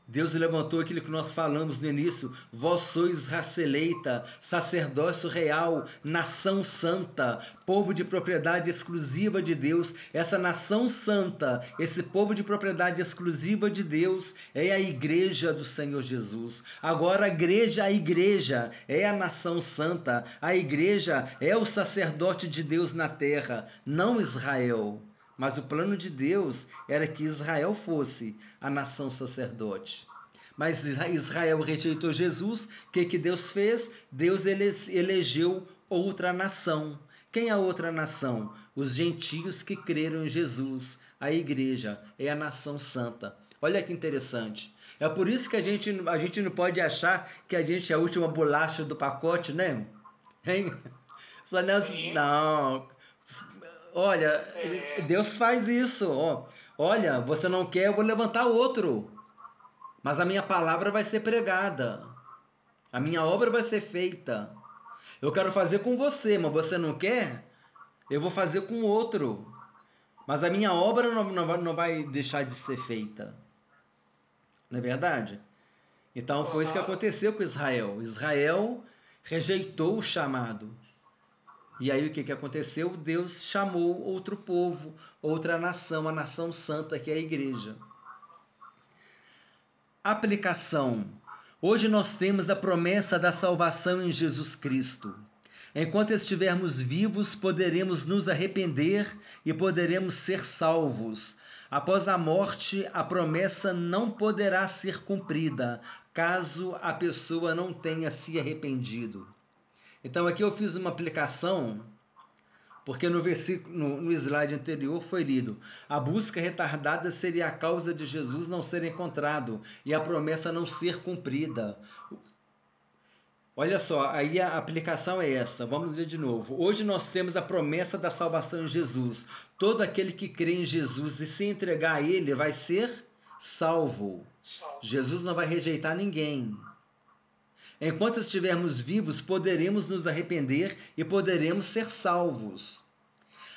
Deus levantou aquilo que nós falamos no início. Vós sois raça eleita, sacerdócio real, nação santa, povo de propriedade exclusiva de Deus. Essa nação santa, esse povo de propriedade exclusiva de Deus é a igreja do Senhor Jesus. Agora a igreja é a nação santa. A igreja é o sacerdote de Deus na terra, não Israel. Mas o plano de Deus era que Israel fosse a nação sacerdote. Mas Israel rejeitou Jesus. O que Deus fez? Deus elegeu outra nação. Quem é a outra nação? Os gentios que creram em Jesus. A igreja é a nação santa. Olha que interessante. É por isso que a gente não pode achar que a gente é a última bolacha do pacote, né? Hein? Não. Olha, Deus faz isso. Olha, você não quer, eu vou levantar outro. Mas a minha palavra vai ser pregada. A minha obra vai ser feita. Eu quero fazer com você, mas você não quer? Eu vou fazer com outro. Mas a minha obra não vai deixar de ser feita. Não é verdade? Então foi isso que aconteceu com Israel. Israel rejeitou o chamado. E aí o que aconteceu? Deus chamou outro povo, outra nação, a nação santa, que é a igreja. Aplicação. Hoje nós temos a promessa da salvação em Jesus Cristo. Enquanto estivermos vivos, poderemos nos arrepender e poderemos ser salvos. Após a morte, a promessa não poderá ser cumprida, caso a pessoa não tenha se arrependido. Então aqui eu fiz uma aplicação, porque no versículo, no slide anterior foi lido: a busca retardada seria a causa de Jesus não ser encontrado e a promessa não ser cumprida. Olha só, aí a aplicação é essa. Vamos ler de novo. Hoje nós temos a promessa da salvação em Jesus. Todo aquele que crê em Jesus e se entregar a Ele vai ser salvo. Jesus não vai rejeitar ninguém. Enquanto estivermos vivos, poderemos nos arrepender e poderemos ser salvos.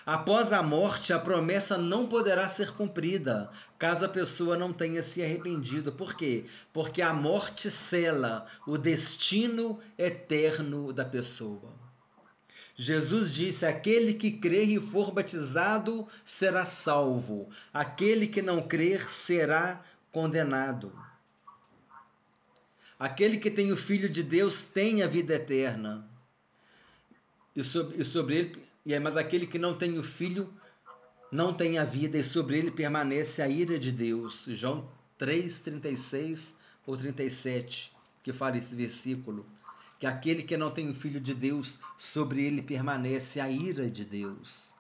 Após a morte, a promessa não poderá ser cumprida, caso a pessoa não tenha se arrependido. Por quê? Porque a morte sela o destino eterno da pessoa. Jesus disse: aquele que crer e for batizado será salvo, aquele que não crer será condenado. Aquele que tem o Filho de Deus tem a vida eterna. Mas aquele que não tem o Filho não tem a vida, e sobre ele permanece a ira de Deus. João 3, 36 ou 37, que fala esse versículo. que aquele que não tem o Filho de Deus, sobre ele permanece a ira de Deus.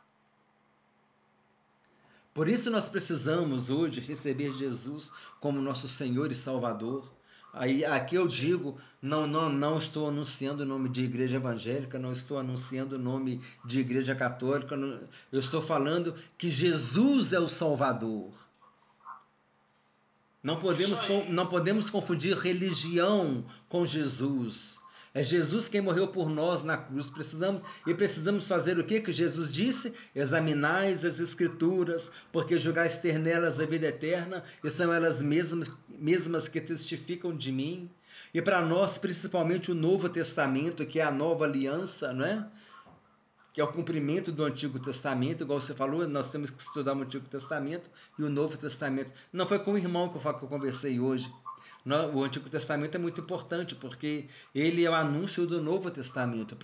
Por isso nós precisamos hoje receber Jesus como nosso Senhor e Salvador. Aqui eu digo, não estou anunciando o nome de igreja evangélica, não estou anunciando o nome de igreja católica, eu estou falando que Jesus é o Salvador. Não podemos confundir religião com Jesus. É Jesus quem morreu por nós na cruz. Precisamos fazer o que Jesus disse? Examinais as Escrituras, porque julgais ter nelas a vida eterna, e são elas mesmas que testificam de mim. E para nós, principalmente o Novo Testamento, que é a nova aliança, não é? Que é o cumprimento do Antigo Testamento, igual você falou, nós temos que estudar o Antigo Testamento e o Novo Testamento. Não foi com o irmão que eu conversei hoje. O Antigo Testamento é muito importante, porque ele é o anúncio do Novo Testamento.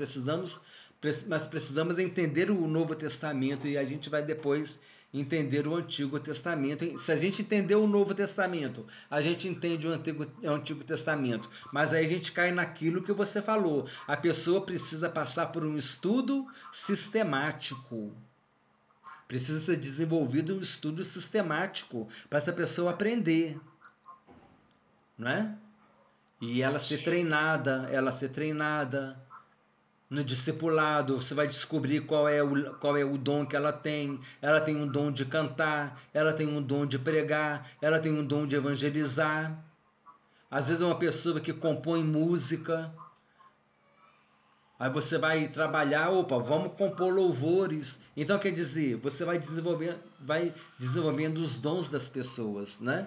Nós precisamos entender o Novo Testamento e a gente vai depois entender o Antigo Testamento. Se a gente entender o Novo Testamento, a gente entende o Antigo Testamento. Mas aí a gente cai naquilo que você falou. A pessoa precisa passar por um estudo sistemático. Precisa ser desenvolvido um estudo sistemático para essa pessoa aprender. Não é? E ela ser treinada no discipulado. Você vai descobrir qual é o dom que ela tem. Ela tem um dom de cantar, ela tem um dom de pregar, ela tem um dom de evangelizar. Às vezes é uma pessoa que compõe música. Aí você vai trabalhar, vamos compor louvores. Então quer dizer, você vai desenvolvendo os dons das pessoas, né?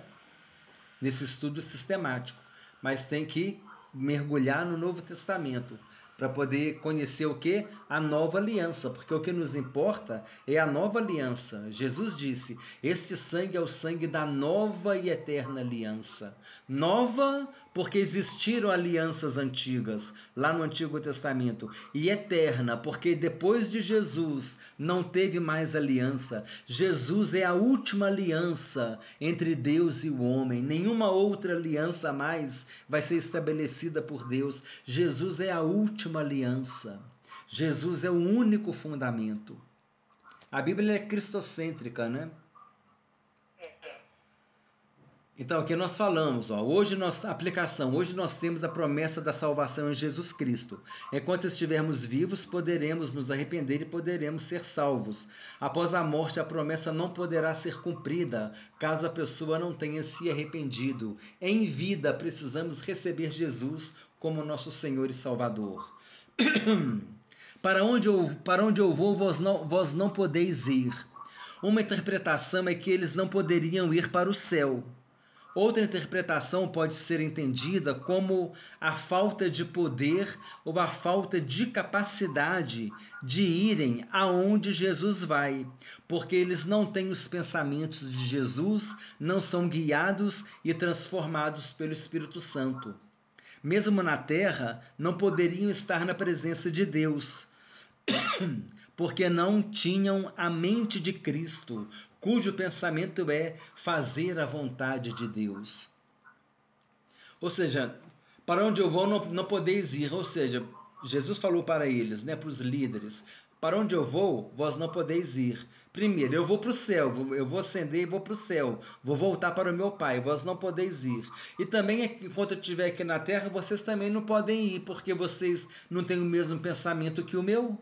Nesse estudo sistemático. Mas tem que mergulhar no Novo Testamento para poder conhecer o que? A nova aliança, porque o que nos importa é a nova aliança. Jesus disse, este sangue é o sangue da nova e eterna aliança. Nova porque existiram alianças antigas, lá no Antigo Testamento, e eterna porque depois de Jesus não teve mais aliança. Jesus é a última aliança entre Deus e o homem. Nenhuma outra aliança mais vai ser estabelecida por Deus. Jesus é a última aliança. Jesus é o único fundamento. A Bíblia é cristocêntrica, né? Então, o que nós falamos? Hoje nós temos a promessa da salvação em Jesus Cristo. Enquanto estivermos vivos, poderemos nos arrepender e poderemos ser salvos. Após a morte, a promessa não poderá ser cumprida, caso a pessoa não tenha se arrependido. Em vida, precisamos receber Jesus como nosso Senhor e Salvador. Para onde eu vou, vós não podeis ir. Uma interpretação é que eles não poderiam ir para o céu. Outra interpretação pode ser entendida como a falta de poder ou a falta de capacidade de irem aonde Jesus vai, porque eles não têm os pensamentos de Jesus, não são guiados e transformados pelo Espírito Santo. Mesmo na terra, não poderiam estar na presença de Deus, porque não tinham a mente de Cristo, cujo pensamento é fazer a vontade de Deus. Ou seja, para onde eu vou não podeis ir. Ou seja, Jesus falou para eles, né, para os líderes, para onde eu vou, vós não podeis ir. Primeiro, eu vou para o céu, eu vou ascender e vou para o céu, vou voltar para o meu Pai, vós não podeis ir. E também, enquanto eu estiver aqui na terra, vocês também não podem ir, porque vocês não têm o mesmo pensamento que o meu.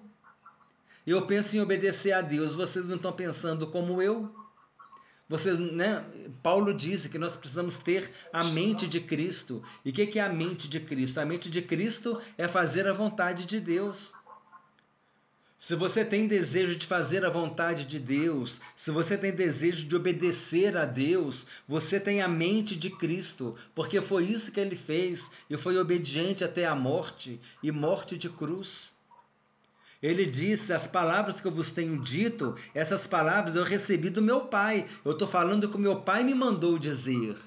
Eu penso em obedecer a Deus, vocês não estão pensando como eu? Vocês, né? Paulo disse que nós precisamos ter a mente de Cristo. E o que é a mente de Cristo? A mente de Cristo é fazer a vontade de Deus. Se você tem desejo de fazer a vontade de Deus, se você tem desejo de obedecer a Deus, você tem a mente de Cristo, porque foi isso que ele fez e foi obediente até a morte e morte de cruz. Ele disse, as palavras que eu vos tenho dito, essas palavras eu recebi do meu Pai. Eu estou falando que o meu Pai me mandou dizer.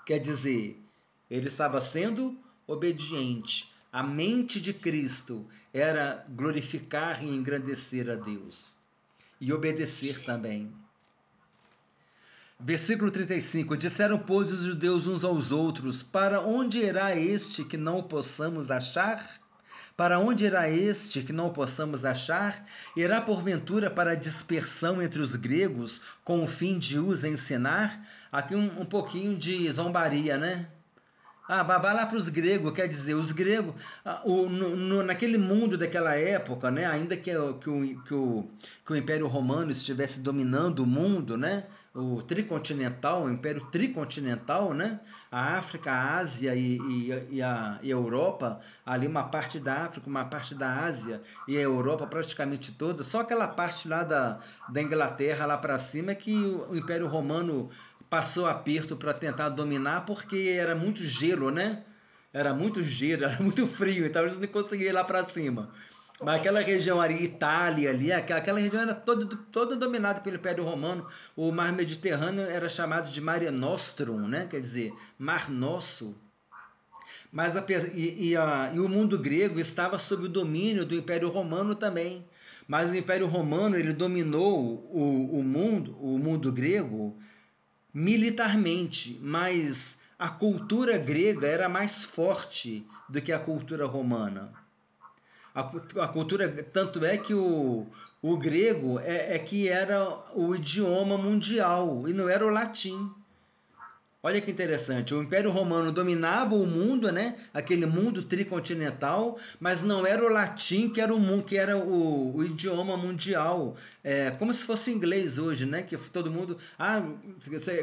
Quer dizer, ele estava sendo obediente. A mente de Cristo era glorificar e engrandecer a Deus. E obedecer também. Versículo 35. Disseram, pois, os judeus uns aos outros, para onde irá este que não o possamos achar? Para onde irá este que não o possamos achar? Irá porventura para a dispersão entre os gregos, com o fim de os ensinar? Aqui um pouquinho de zombaria, né? Vai lá para os gregos, quer dizer, os gregos, naquele mundo daquela época, né, ainda que o Império Romano estivesse dominando o mundo, né, o Império tricontinental, né, a África, a Ásia e a Europa, ali uma parte da África, uma parte da Ásia e a Europa praticamente toda, só aquela parte lá da Inglaterra lá para cima é que o Império Romano passou aperto para tentar dominar porque era muito gelo, né? Era muito gelo, era muito frio, então eles não conseguiam ir lá para cima. Mas aquela região ali, Itália ali, aquela região era toda dominada pelo Império Romano. O Mar Mediterrâneo era chamado de Mare Nostrum, né? Quer dizer, Mar Nosso. Mas e o mundo grego estava sob o domínio do Império Romano também. Mas o Império Romano ele dominou o mundo grego militarmente, mas a cultura grega era mais forte do que a cultura romana. A cultura, tanto é que o grego é que era o idioma mundial e não era o latim. Olha que interessante, o Império Romano dominava o mundo, né? Aquele mundo tricontinental, mas não era o latim que era o idioma mundial, como se fosse o inglês hoje, né? Que todo mundo,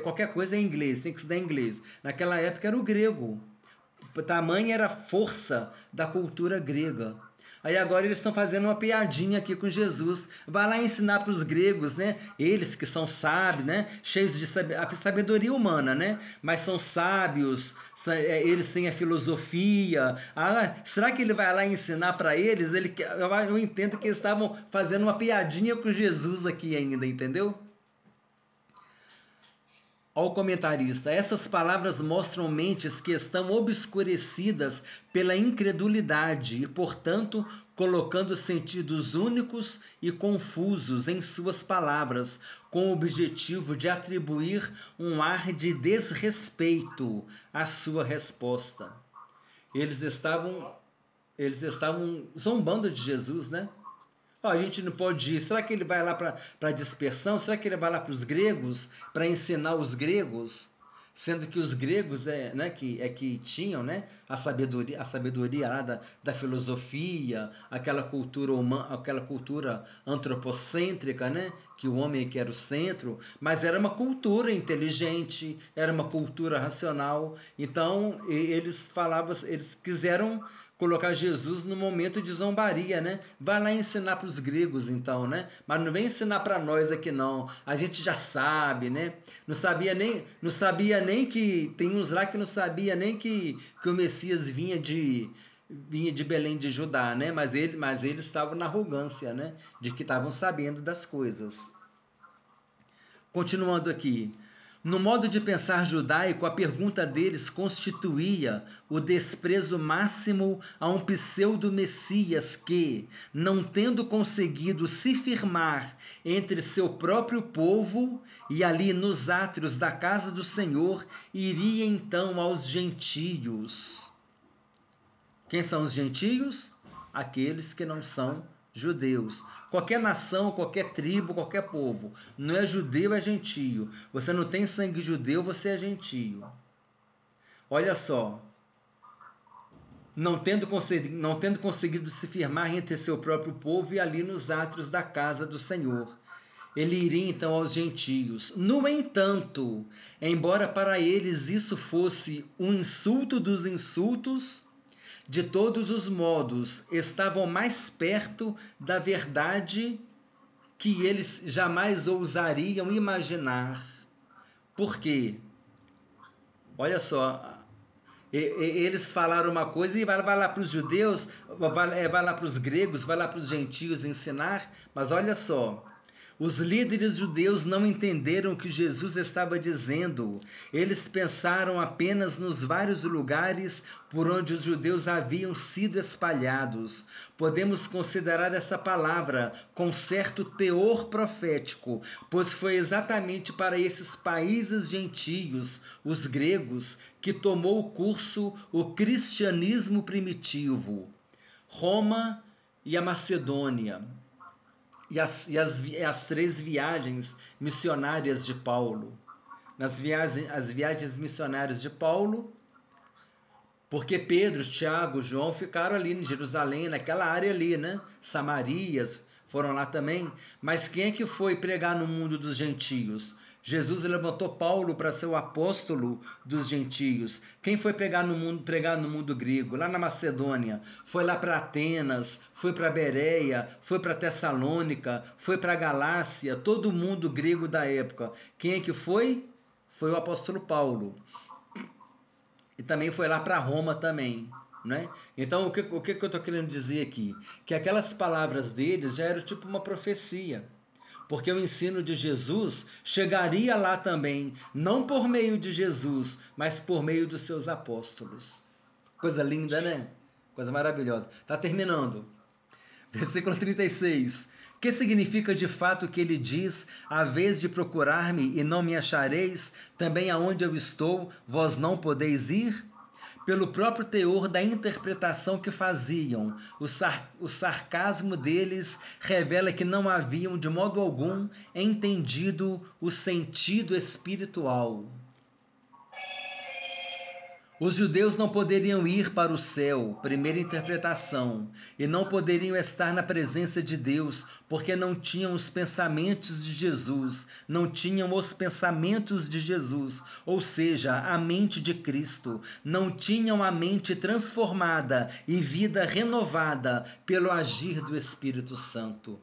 qualquer coisa é inglês, tem que estudar inglês. Naquela época era o grego. Tamanha era a força da cultura grega. Aí agora eles estão fazendo uma piadinha aqui com Jesus. Vai lá ensinar para os gregos, né? Eles que são sábios, né? Cheios de sabedoria humana, né? Mas são sábios, eles têm a filosofia. Será que ele vai lá ensinar para eles? Eu entendo que eles estavam fazendo uma piadinha com Jesus aqui ainda, entendeu? Ao comentarista, essas palavras mostram mentes que estão obscurecidas pela incredulidade e, portanto, colocando sentidos únicos e confusos em suas palavras, com o objetivo de atribuir um ar de desrespeito à sua resposta. Eles estavam zombando de Jesus, né? A gente não pode ir. Será que ele vai lá para a dispersão? Será que ele vai lá para os gregos para ensinar os gregos? Sendo que os gregos que tinham, né, a sabedoria lá da filosofia, aquela cultura humana, aquela cultura antropocêntrica, né, que o homem que era o centro, mas era uma cultura inteligente, era uma cultura racional. Então eles quiseram colocar Jesus no momento de zombaria, né? Vai lá ensinar para os gregos, então, né? Mas não vem ensinar para nós aqui, não. A gente já sabe, né? Não sabia nem que tem uns lá que não sabia nem que o Messias vinha de Belém de Judá, né? Mas eles estavam na arrogância, né? De que estavam sabendo das coisas. Continuando aqui. No modo de pensar judaico, a pergunta deles constituía o desprezo máximo a um pseudo-messias que, não tendo conseguido se firmar entre seu próprio povo e ali nos átrios da casa do Senhor, iria então aos gentios. Quem são os gentios? Aqueles que não são judeus. Qualquer nação, qualquer tribo, qualquer povo. Não é judeu, é gentio. Você não tem sangue judeu, você é gentio. Olha só. Não tendo conseguido se firmar entre seu próprio povo e ali nos átrios da casa do Senhor. Ele iria então aos gentios. No entanto, embora para eles isso fosse um insulto dos insultos, de todos os modos, estavam mais perto da verdade que eles jamais ousariam imaginar. Por quê? Olha só, eles falaram uma coisa e vai lá para os judeus, vai lá para os gregos, vai lá para os gentios ensinar, mas olha só. Os líderes judeus não entenderam o que Jesus estava dizendo. Eles pensaram apenas nos vários lugares por onde os judeus haviam sido espalhados. Podemos considerar essa palavra com certo teor profético, pois foi exatamente para esses países gentios, os gregos, que tomou curso o cristianismo primitivo. Roma e a Macedônia. E as 3 viagens missionárias de Paulo. As viagens missionárias de Paulo, porque Pedro, Tiago, João ficaram ali em Jerusalém, naquela área ali, né? Samarias, foram lá também. Mas quem é que foi pregar no mundo dos gentios? Jesus levantou Paulo para ser o apóstolo dos gentios. Quem foi pregar no mundo grego? Lá na Macedônia. Foi lá para Atenas, foi para Bereia, foi para Tessalônica, foi para Galácia, todo o mundo grego da época. Quem é que foi? Foi o apóstolo Paulo. E também foi lá para Roma também, né? Então, o que eu estou querendo dizer aqui? Que aquelas palavras deles já eram tipo uma profecia. Porque o ensino de Jesus chegaria lá também, não por meio de Jesus, mas por meio dos seus apóstolos. Coisa linda, né? Coisa maravilhosa. Está terminando. Versículo 36. Que significa de fato que ele diz: a vez de procurar-me e não me achareis, também aonde eu estou, vós não podeis ir? Pelo próprio teor da interpretação que faziam, o sarcasmo deles revela que não haviam de modo algum entendido o sentido espiritual. Os judeus não poderiam ir para o céu, primeira interpretação, e não poderiam estar na presença de Deus, porque não tinham os pensamentos de Jesus, não tinham os pensamentos de Jesus, ou seja, a mente de Cristo, não tinham a mente transformada e vida renovada pelo agir do Espírito Santo.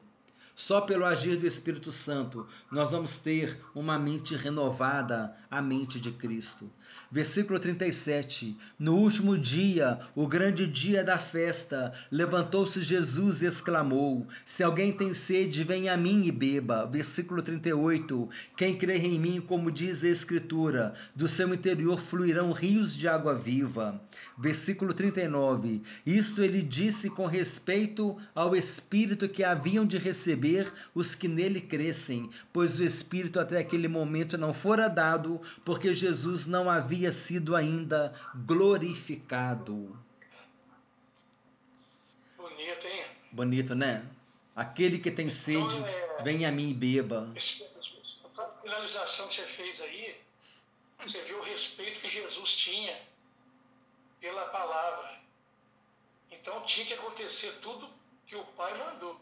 Só pelo agir do Espírito Santo nós vamos ter uma mente renovada, a mente de Cristo. Versículo 37. No último dia, o grande dia da festa, levantou-se Jesus e exclamou: se alguém tem sede, venha a mim e beba. Versículo 38. Quem crer em mim, como diz a Escritura, do seu interior fluirão rios de água viva. Versículo 39. Isto ele disse com respeito ao Espírito que haviam de receber os que nele crescem, pois o Espírito até aquele momento não fora dado, porque Jesus não havia sido ainda glorificado. Bonito, hein? Bonito, né? Aquele que tem sede, Então, venha a mim e beba. a finalização que você fez aí, você viu o respeito que Jesus tinha pela palavra. Então tinha que acontecer tudo que o Pai mandou.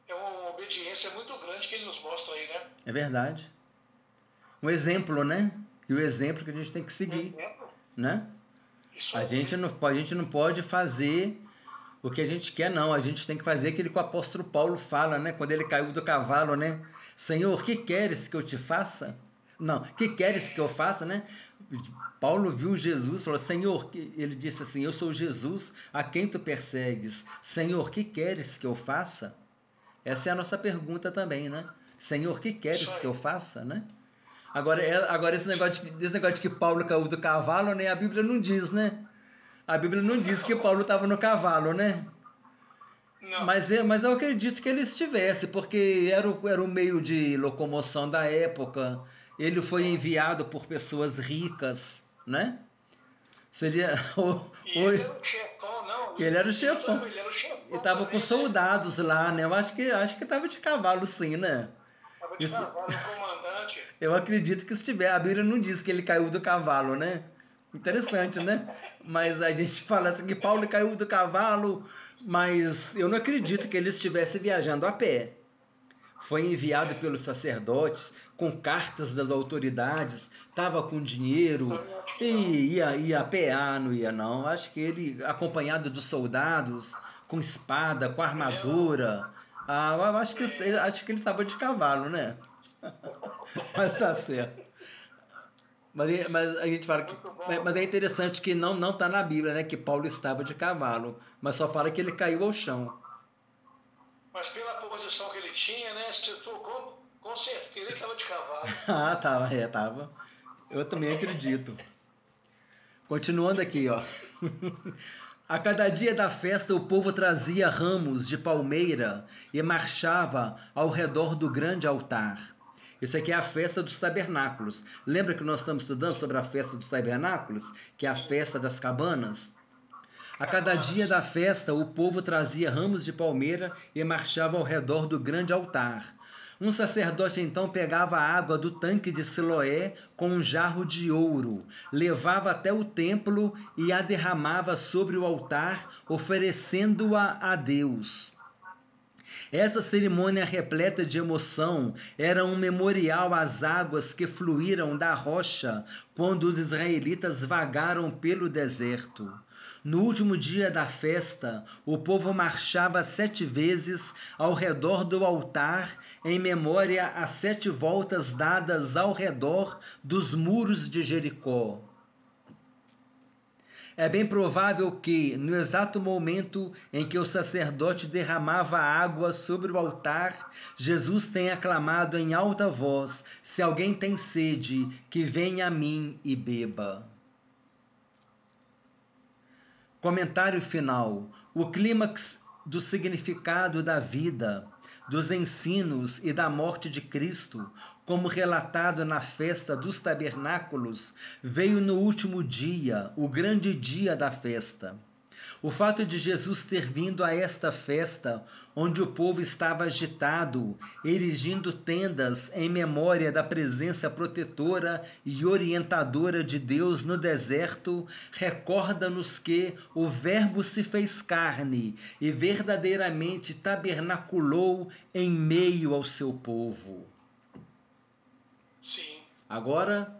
É uma obediência muito grande que ele nos mostra aí, né? É verdade. Um exemplo, né? E o exemplo que a gente tem que seguir, Exemplo. né? Isso A aí. gente não pode fazer o que a gente quer, não. A gente tem que fazer aquilo que o apóstolo Paulo fala, né? Quando ele caiu do cavalo, né? Senhor, que queres que eu te faça? Não, que queres que eu faça, né? Paulo viu Jesus, falou: Senhor, ele disse assim: eu sou Jesus a quem tu persegues. Senhor, que queres que eu faça? Essa é a nossa pergunta também, né? Senhor, que queres que eu faça, né? Agora esse negócio de que Paulo caiu do cavalo, né? A Bíblia não diz, né? A Bíblia não diz que Paulo estava no cavalo, né? Não. Mas eu acredito que ele estivesse, porque era o meio de locomoção da época. Ele foi enviado por pessoas ricas, né? Seria. E ele era o chefão, não. Ele era o E outra chefão. coisa, ele era o E chefão estava com também, né? soldados lá, né? Eu acho que estava de cavalo, sim, né? Estava de Isso, cavalo, o comandante. eu acredito que estiver. A Bíblia não diz que ele caiu do cavalo, né? Interessante, né? Mas a gente fala assim que Paulo caiu do cavalo, mas eu não acredito que ele estivesse viajando a pé. Foi enviado pelos sacerdotes com cartas das autoridades, estava com dinheiro Então, eu acho que não. e ia a pé, não ia não. Acho que ele, acompanhado dos soldados, com espada, com Ele era um... armadura, eu acho que ele estava de cavalo, né? Mas tá certo. Mas a gente fala que. Muito bom. Mas é interessante que não está na Bíblia, né? Que Paulo estava de cavalo. Mas só fala que ele caiu ao chão. Mas pela posição que ele tinha, né? Se tu, com certeza ele estava de cavalo. Ah, tava. Eu também acredito. Continuando aqui, ó. A cada dia da festa, o povo trazia ramos de palmeira e marchava ao redor do grande altar. Isso aqui é a festa dos tabernáculos. Lembra que nós estamos estudando sobre a festa dos tabernáculos? Que é a festa das cabanas? A cada dia da festa, o povo trazia ramos de palmeira e marchava ao redor do grande altar. Um sacerdote então pegava a água do tanque de Siloé com um jarro de ouro, levava até o templo e a derramava sobre o altar, oferecendo-a a Deus. Essa cerimônia repleta de emoção era um memorial às águas que fluíram da rocha quando os israelitas vagaram pelo deserto. No último dia da festa, o povo marchava 7 vezes ao redor do altar, em memória às 7 voltas dadas ao redor dos muros de Jericó. É bem provável que, no exato momento em que o sacerdote derramava água sobre o altar, Jesus tenha clamado em alta voz: "Se alguém tem sede, que venha a mim e beba." Comentário final. O clímax do significado da vida, dos ensinos e da morte de Cristo, como relatado na festa dos tabernáculos, veio no último dia, o grande dia da festa. O fato de Jesus ter vindo a esta festa, onde o povo estava agitado, erigindo tendas em memória da presença protetora e orientadora de Deus no deserto, recorda-nos que o Verbo se fez carne e verdadeiramente tabernaculou em meio ao seu povo. Sim. Agora,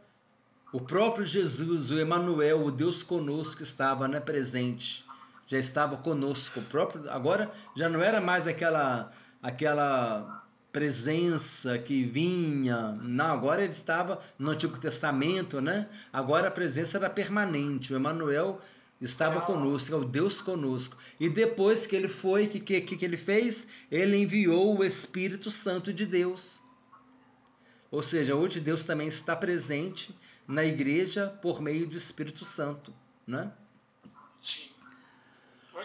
o próprio Jesus, o Emanuel, o Deus conosco, estava presente. Já estava conosco. Agora já não era mais aquela presença que vinha. Não, agora ele estava no Antigo Testamento, né? Agora a presença era permanente. O Emanuel estava conosco, é o Deus conosco. E depois que ele foi, o que ele fez? Ele enviou o Espírito Santo de Deus. Ou seja, hoje Deus também está presente na igreja por meio do Espírito Santo, né? Sim.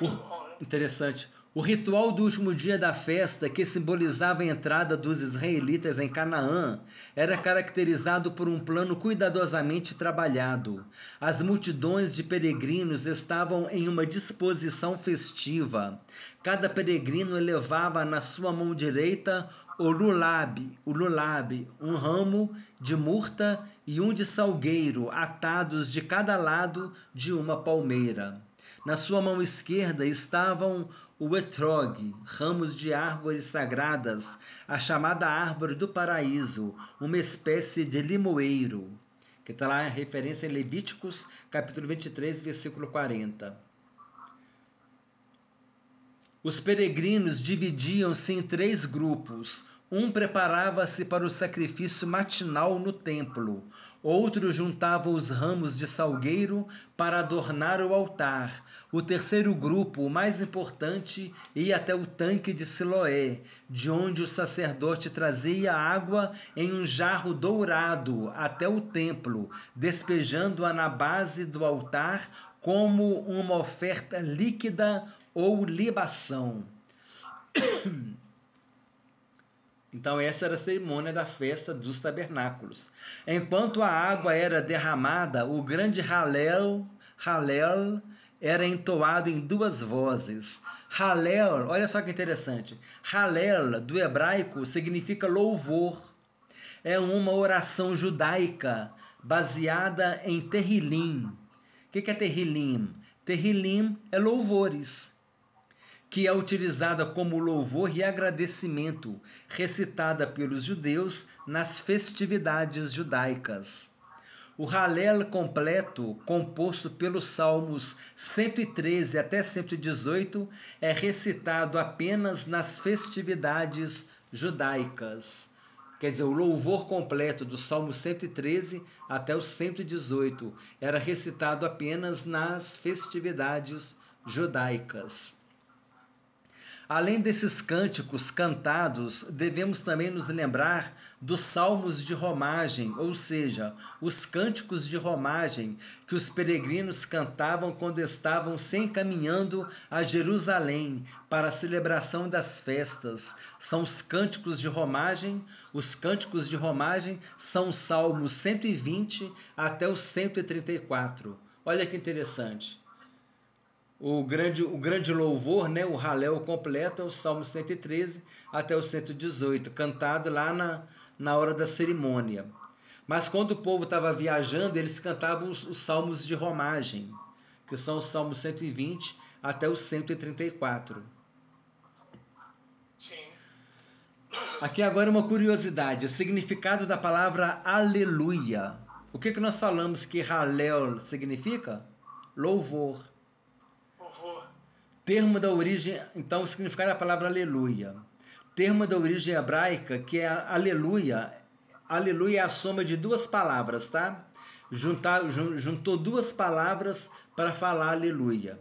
Muito bom, né? Interessante. O ritual do último dia da festa, que simbolizava a entrada dos israelitas em Canaã, era caracterizado por um plano cuidadosamente trabalhado. As multidões de peregrinos estavam em uma disposição festiva. Cada peregrino levava na sua mão direita o lulabe, um ramo de murta e um de salgueiro, atados de cada lado de uma palmeira. Na sua mão esquerda estavam o etrog, ramos de árvores sagradas, a chamada árvore do paraíso, uma espécie de limoeiro, que está lá em referência em Levíticos, capítulo 23, versículo 40. Os peregrinos dividiam-se em 3 grupos. Um preparava-se para o sacrifício matinal no templo, outro juntava os ramos de salgueiro para adornar o altar. O terceiro grupo, o mais importante, ia até o tanque de Siloé, de onde o sacerdote trazia água em um jarro dourado até o templo, despejando-a na base do altar como uma oferta líquida ou libação. Então essa era a cerimônia da festa dos tabernáculos. Enquanto a água era derramada, o grande Halel era entoado em 2 vozes. Halel, olha só que interessante. Halel, do hebraico, significa louvor. É uma oração judaica baseada em Terrilim. O que é Terrilim? Terrilim é louvores, que é utilizada como louvor e agradecimento, recitada pelos judeus nas festividades judaicas. O Halel completo, composto pelos Salmos 113 até 118, é recitado apenas nas festividades judaicas. Quer dizer, o louvor completo do Salmo 113 até o 118 era recitado apenas nas festividades judaicas. Além desses cânticos cantados, devemos também nos lembrar dos salmos de romagem, ou seja, os cânticos de romagem que os peregrinos cantavam quando estavam se encaminhando a Jerusalém para a celebração das festas. São os cânticos de romagem. Os cânticos de romagem são os salmos 120 até o 134. Olha que interessante. o grande louvor, né? O Halel completo, é o Salmo 113 até o 118, cantado lá na hora da cerimônia. Mas quando o povo estava viajando, eles cantavam os salmos de romagem, que são os salmos 120 até o 134. Sim. Aqui agora uma curiosidade, o significado da palavra aleluia. O que nós falamos que Halel significa? Louvor. Louvor. Termo da origem, então o significado da palavra aleluia. Termo da origem hebraica, que é aleluia. Aleluia é a soma de duas palavras, tá? Juntou duas palavras para falar aleluia.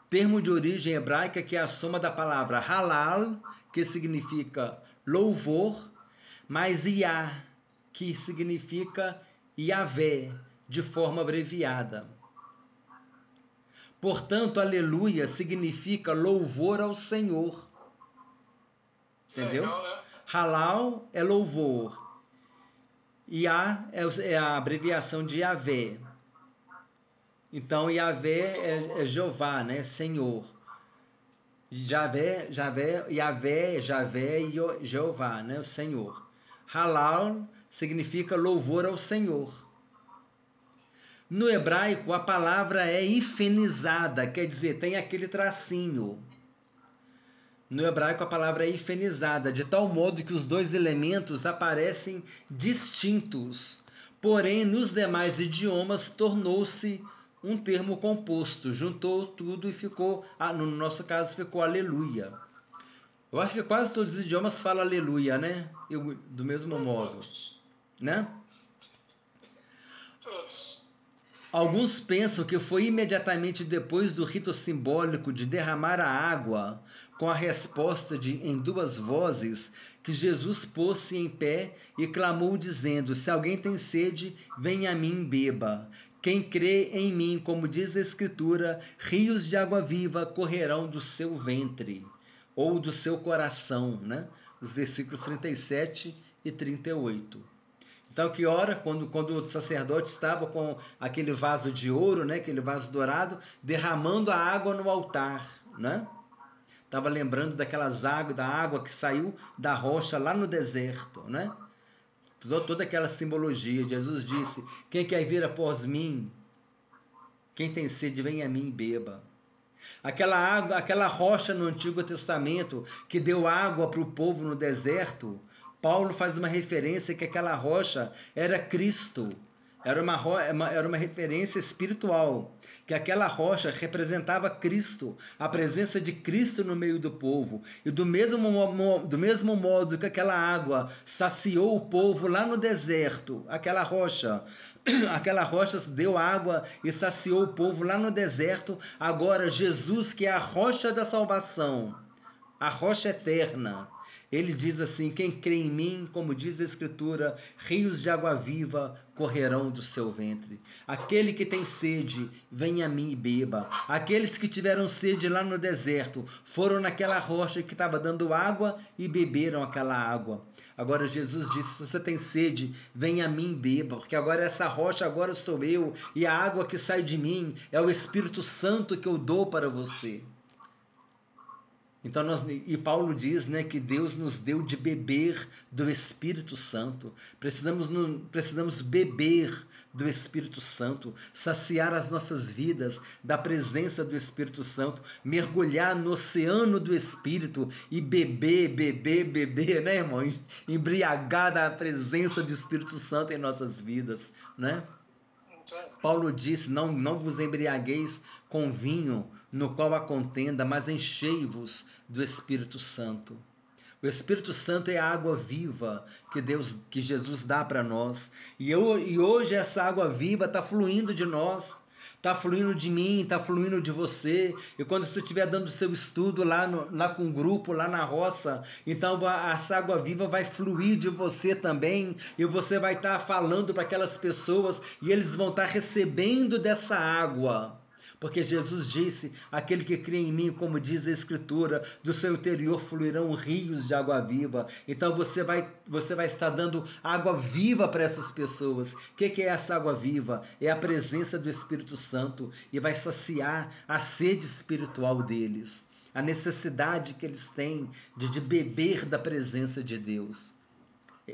Termo de origem hebraica, que é a soma da palavra halal, que significa louvor, mais Yah, que significa Yahvé, de forma abreviada. Portanto, aleluia significa louvor ao Senhor. Entendeu? Legal, né? Halal é louvor. Yah é a abreviação de Yahvé. Então, Yahvé é Jeová, né? Senhor. Yahvé e Jeová, né? O Senhor. Halal significa louvor ao Senhor. No hebraico, a palavra é hifenizada, quer dizer, tem aquele tracinho. No hebraico, a palavra é hifenizada, de tal modo que os dois elementos aparecem distintos. Porém, nos demais idiomas, tornou-se um termo composto, juntou tudo e ficou, no nosso caso, ficou aleluia. Eu acho que quase todos os idiomas falam aleluia, né? Do mesmo modo, né? Todos. Alguns pensam que foi imediatamente depois do rito simbólico de derramar a água, com a resposta em duas vozes, que Jesus pôs-se em pé e clamou dizendo: se alguém tem sede, venha a mim e beba. Quem crê em mim, como diz a Escritura, rios de água viva correrão do seu ventre, ou do seu coração, né? Os versículos 37 e 38. Então, que hora, quando o sacerdote estava com aquele vaso de ouro, né, aquele vaso dourado, derramando a água no altar, né? Estava lembrando daquelas águas, da água que saiu da rocha lá no deserto, né? Toda aquela simbologia. Jesus disse: quem quer vir após mim, quem tem sede, vem a mim e beba. Aquela água, aquela rocha no Antigo Testamento que deu água para o povo no deserto, Paulo faz uma referência que aquela rocha era Cristo. Era uma referência espiritual, que aquela rocha representava Cristo, a presença de Cristo no meio do povo. E do mesmo modo que aquela água saciou o povo lá no deserto, aquela rocha deu água e saciou o povo lá no deserto. Agora Jesus, que é a rocha da salvação, a rocha eterna, ele diz assim: quem crê em mim, como diz a Escritura, rios de água viva correrão do seu ventre. Aquele que tem sede, venha a mim e beba. Aqueles que tiveram sede lá no deserto foram naquela rocha que estava dando água e beberam aquela água. Agora Jesus disse: se você tem sede, venha a mim e beba, porque agora essa rocha agora sou eu, e a água que sai de mim é o Espírito Santo que eu dou para você. Então e Paulo diz, né, que Deus nos deu de beber do Espírito Santo. Precisamos beber do Espírito Santo, saciar as nossas vidas da presença do Espírito Santo, mergulhar no oceano do Espírito e beber, né, irmão? Embriagar da presença do Espírito Santo em nossas vidas, né? Paulo disse: não vos embriagueis com vinho, no qual há contenda, mas enchei-vos do Espírito Santo. O Espírito Santo é a água viva que Jesus dá para nós. E hoje essa água viva está fluindo de nós. Está fluindo de mim, está fluindo de você. E quando você estiver dando o seu estudo lá com o grupo, lá na roça, então essa água viva vai fluir de você também. E você vai estar falando para aquelas pessoas e eles vão estar recebendo dessa água. Porque Jesus disse, aquele que crê em mim, como diz a Escritura, do seu interior fluirão rios de água viva. Então você vai estar dando água viva para essas pessoas. O que é essa água viva? É a presença do Espírito Santo e vai saciar a sede espiritual deles, a necessidade que eles têm de beber da presença de Deus.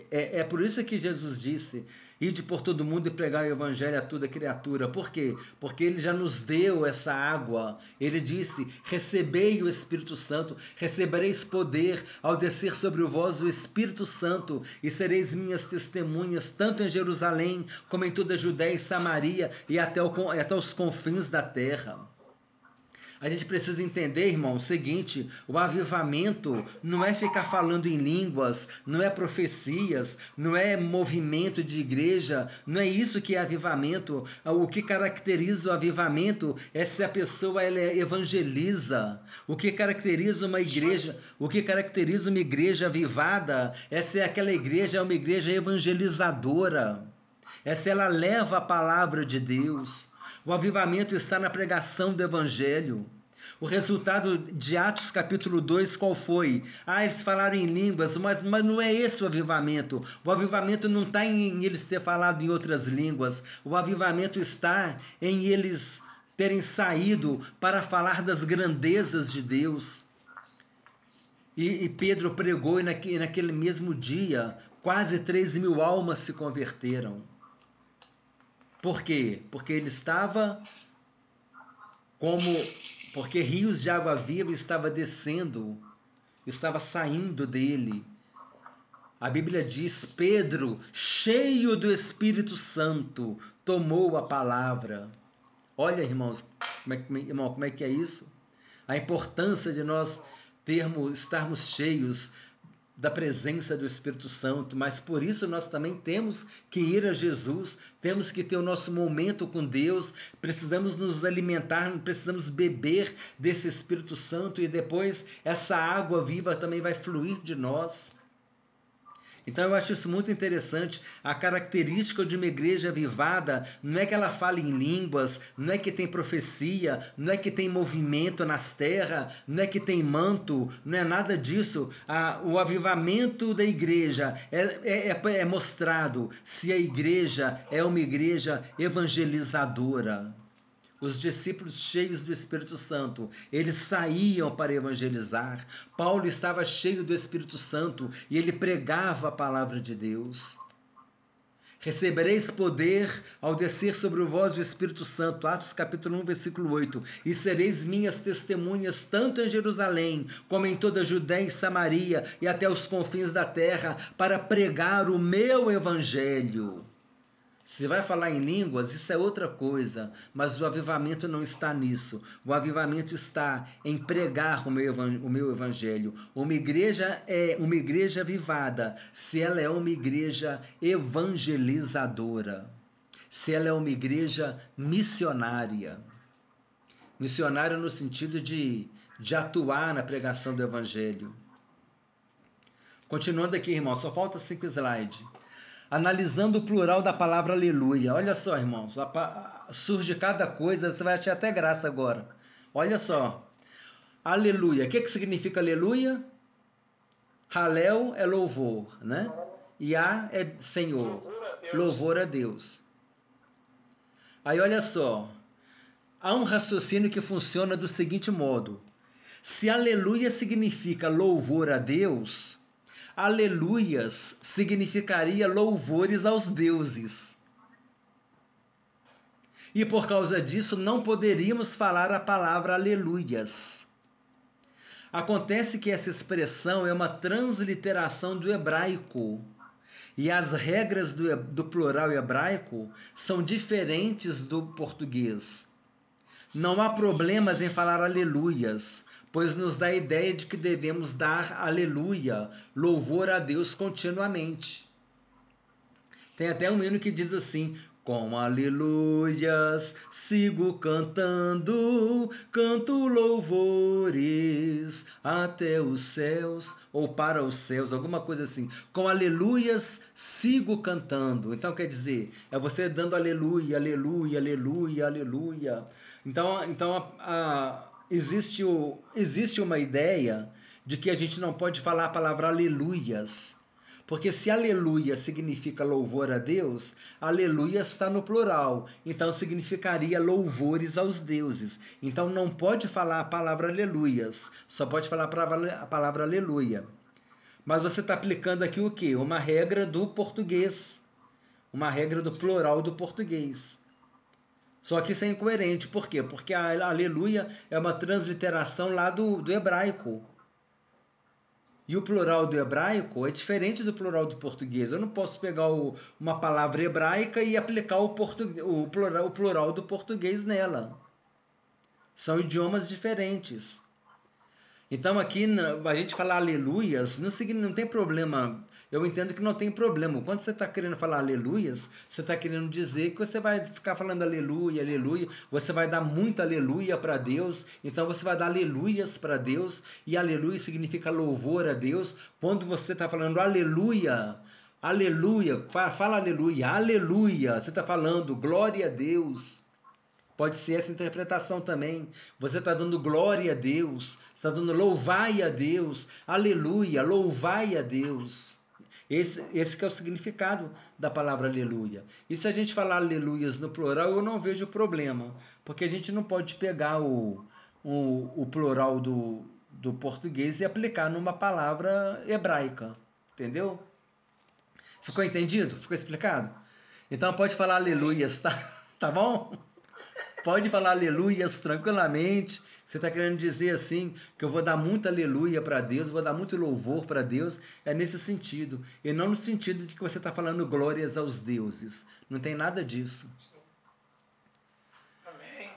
É por isso que Jesus disse, ide por todo mundo e pregar o evangelho a toda criatura. Por quê? Porque ele já nos deu essa água. Ele disse, recebei o Espírito Santo, recebereis poder ao descer sobre vós o Espírito Santo e sereis minhas testemunhas, tanto em Jerusalém como em toda a Judéia e Samaria e até os confins da terra. A gente precisa entender, irmão, o seguinte, o avivamento não é ficar falando em línguas, não é profecias, não é movimento de igreja, não é isso que é avivamento. O que caracteriza o avivamento é se a pessoa ela evangeliza. O que caracteriza uma igreja avivada é se aquela igreja é uma igreja evangelizadora. É se ela leva a palavra de Deus. O avivamento está na pregação do Evangelho. O resultado de Atos capítulo 2 qual foi? Eles falaram em línguas, mas não é esse o avivamento. O avivamento não está em eles ter falado em outras línguas. O avivamento está em eles terem saído para falar das grandezas de Deus. E Pedro pregou e naquele mesmo dia quase 3.000 almas se converteram. Por quê? Porque ele estava porque rios de água viva estava descendo, estava saindo dele. A Bíblia diz, Pedro, cheio do Espírito Santo, tomou a palavra. Olha, irmãos, como é que é isso? A importância de nós estarmos cheios da presença do Espírito Santo, mas por isso nós também temos que ir a Jesus, temos que ter o nosso momento com Deus, precisamos nos alimentar, precisamos beber desse Espírito Santo e depois essa água viva também vai fluir de nós. Então eu acho isso muito interessante. A característica de uma igreja avivada não é que ela fale em línguas, não é que tem profecia, não é que tem movimento nas terras, não é que tem manto, não é nada disso. O avivamento da igreja é mostrado se a igreja é uma igreja evangelizadora. Os discípulos cheios do Espírito Santo, eles saíam para evangelizar. Paulo estava cheio do Espírito Santo e ele pregava a palavra de Deus. Recebereis poder ao descer sobre vós o Espírito Santo, Atos capítulo 1, versículo 8, e sereis minhas testemunhas tanto em Jerusalém, como em toda a Judéia e Samaria, e até os confins da terra, para pregar o meu evangelho. Se vai falar em línguas, isso é outra coisa, mas o avivamento não está nisso. O avivamento está em pregar o meu evangelho. Uma igreja é uma igreja avivada se ela é uma igreja evangelizadora, se ela é uma igreja missionária. Missionária no sentido de atuar na pregação do evangelho. Continuando aqui, irmão, só falta 5 slides. Analisando o plural da palavra aleluia. Olha só, irmãos, surge cada coisa, você vai achar até graça agora. Olha só, aleluia. O que significa aleluia? Halel é louvor, né? Yah é Senhor, louvor a Deus. Aí olha só, há um raciocínio que funciona do seguinte modo. Se aleluia significa louvor a Deus, aleluias significaria louvores aos deuses. E por causa disso não poderíamos falar a palavra aleluias. Acontece que essa expressão é uma transliteração do hebraico. E as regras do plural hebraico são diferentes do português. Não há problemas em falar aleluias, pois nos dá a ideia de que devemos dar aleluia, louvor a Deus continuamente. Tem até um hino que diz assim, Com aleluias sigo cantando, canto louvores até os céus, ou para os céus, alguma coisa assim. Com aleluias sigo cantando. Então quer dizer, é você dando aleluia, aleluia, aleluia, aleluia. Então existe uma ideia de que a gente não pode falar a palavra aleluias. Porque se aleluia significa louvor a Deus, aleluia está no plural, então significaria louvores aos deuses. Então não pode falar a palavra aleluias, só pode falar a palavra aleluia. Mas você está aplicando aqui o quê? Uma regra do português, uma regra do plural do português. Só que isso é incoerente, por quê? Porque a aleluia é uma transliteração lá do hebraico. E o plural do hebraico é diferente do plural do português. Eu não posso pegar uma palavra hebraica e aplicar o plural do português nela. São idiomas diferentes. Então aqui a gente falar aleluias não tem problema. Eu entendo que não tem problema. Quando você está querendo falar aleluias, você está querendo dizer que você vai ficar falando aleluia, aleluia. Você vai dar muito aleluia para Deus. Então você vai dar aleluias para Deus. E aleluia significa louvor a Deus. Quando você está falando aleluia, aleluia, fala aleluia, aleluia. Você está falando glória a Deus. Pode ser essa interpretação também. Você está dando glória a Deus, está dando louvai a Deus, aleluia, louvai a Deus. Esse que é o significado da palavra aleluia. E se a gente falar aleluias no plural, eu não vejo problema, porque a gente não pode pegar o plural do português e aplicar numa palavra hebraica. Entendeu? Ficou entendido? Ficou explicado? Então pode falar aleluias, tá? Tá bom? Pode falar aleluias tranquilamente. Você está querendo dizer assim, que eu vou dar muito aleluia para Deus, vou dar muito louvor para Deus. É nesse sentido. E não no sentido de que você está falando glórias aos deuses. Não tem nada disso. Amém.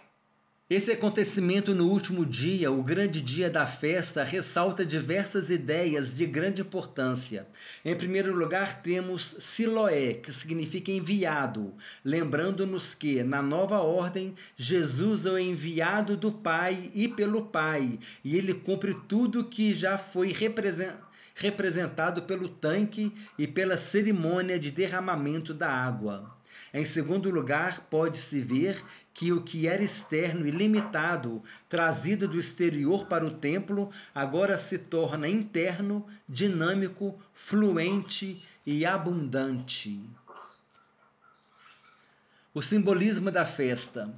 Esse acontecimento no último dia, o grande dia da festa, ressalta diversas ideias de grande importância. Em primeiro lugar, temos Siloé, que significa enviado, lembrando-nos que, na nova ordem, Jesus é o enviado do Pai e pelo Pai, e ele cumpre tudo que já foi representado pelo tanque e pela cerimônia de derramamento da água. Em segundo lugar, pode-se ver que o que era externo e limitado, trazido do exterior para o templo, agora se torna interno, dinâmico, fluente e abundante. O simbolismo da festa.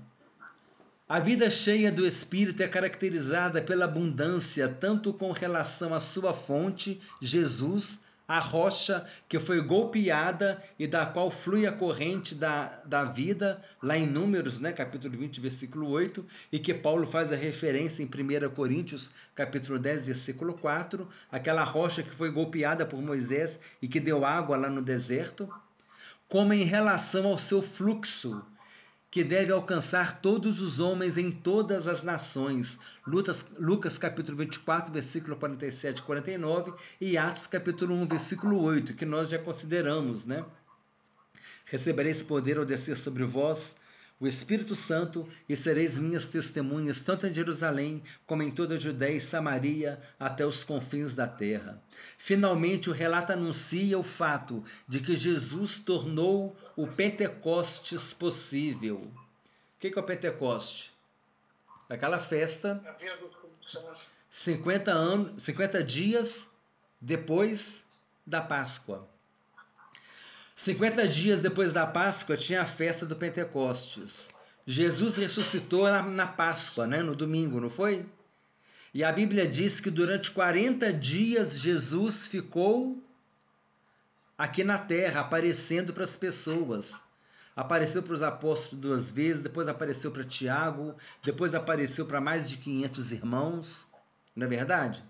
A vida cheia do Espírito é caracterizada pela abundância, tanto com relação à sua fonte, Jesus, a rocha que foi golpeada e da qual flui a corrente da vida, lá em Números, né, capítulo 20, versículo 8, e que Paulo faz a referência em 1 Coríntios, capítulo 10, versículo 4, aquela rocha que foi golpeada por Moisés e que deu água lá no deserto, como em relação ao seu fluxo, que deve alcançar todos os homens em todas as nações. Lucas capítulo 24, versículo 47 e 49, e Atos capítulo 1, versículo 8, que nós já consideramos, né? Recebereis poder ao descer sobre vós o Espírito Santo, e sereis minhas testemunhas, tanto em Jerusalém, como em toda a Judéia e Samaria, até os confins da terra. Finalmente, o relato anuncia o fato de que Jesus tornou o Pentecostes possível. O que é o Pentecoste? Aquela festa, 50 dias depois da Páscoa. 50 dias depois da Páscoa tinha a festa do Pentecostes. Jesus ressuscitou na Páscoa, né? No domingo, não foi? E a Bíblia diz que durante 40 dias Jesus ficou aqui na terra, aparecendo para as pessoas. Apareceu para os apóstolos 2 vezes, depois apareceu para Tiago, depois apareceu para mais de 500 irmãos. Não é verdade?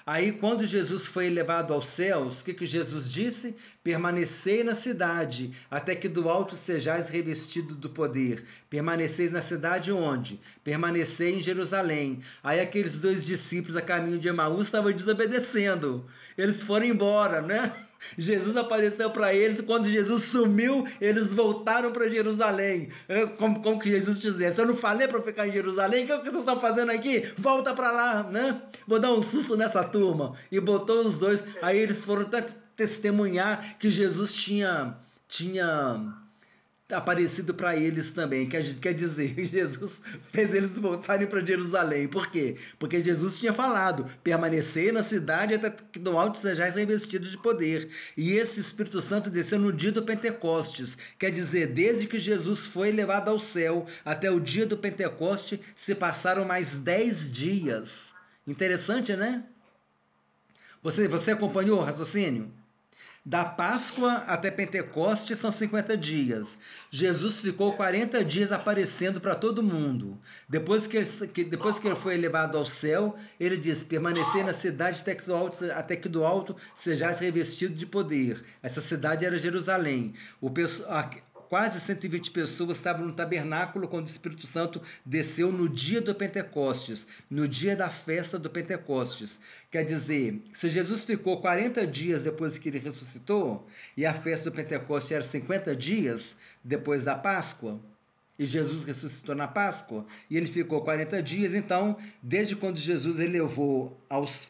Aí, quando Jesus foi elevado aos céus, o que Jesus disse? Permanecei na cidade, até que do alto sejais revestido do poder. Permaneceis na cidade onde? Permanecei em Jerusalém. Aí aqueles 2 discípulos a caminho de Emaús estavam desobedecendo. Eles foram embora, né? Jesus apareceu para eles, quando Jesus sumiu, eles voltaram para Jerusalém. Como que Jesus dizia: se eu não falei para ficar em Jerusalém, o que vocês estão fazendo aqui? Volta para lá, né? Vou dar um susto nessa turma. E botou os dois. Aí eles foram testemunhar que Jesus tinha aparecido para eles também. Quer dizer, Jesus fez eles voltarem para Jerusalém. Por quê? Porque Jesus tinha falado: permanecer na cidade até que do alto sejais revestidos de poder. E esse Espírito Santo desceu no dia do Pentecostes. Quer dizer, desde que Jesus foi levado ao céu até o dia do Pentecoste, se passaram mais 10 dias. Interessante, né? Você acompanhou o raciocínio? Da Páscoa até Pentecostes são 50 dias. Jesus ficou 40 dias aparecendo para todo mundo. Depois que ele foi elevado ao céu, ele diz: permanecer na cidade até que do alto sejais revestido de poder. Essa cidade era Jerusalém. Quase 120 pessoas estavam no tabernáculo quando o Espírito Santo desceu no dia do Pentecostes, no dia da festa do Pentecostes. Quer dizer, se Jesus ficou 40 dias depois que ele ressuscitou, e a festa do Pentecostes era 50 dias depois da Páscoa, e Jesus ressuscitou na Páscoa, e ele ficou 40 dias, então, desde quando Jesus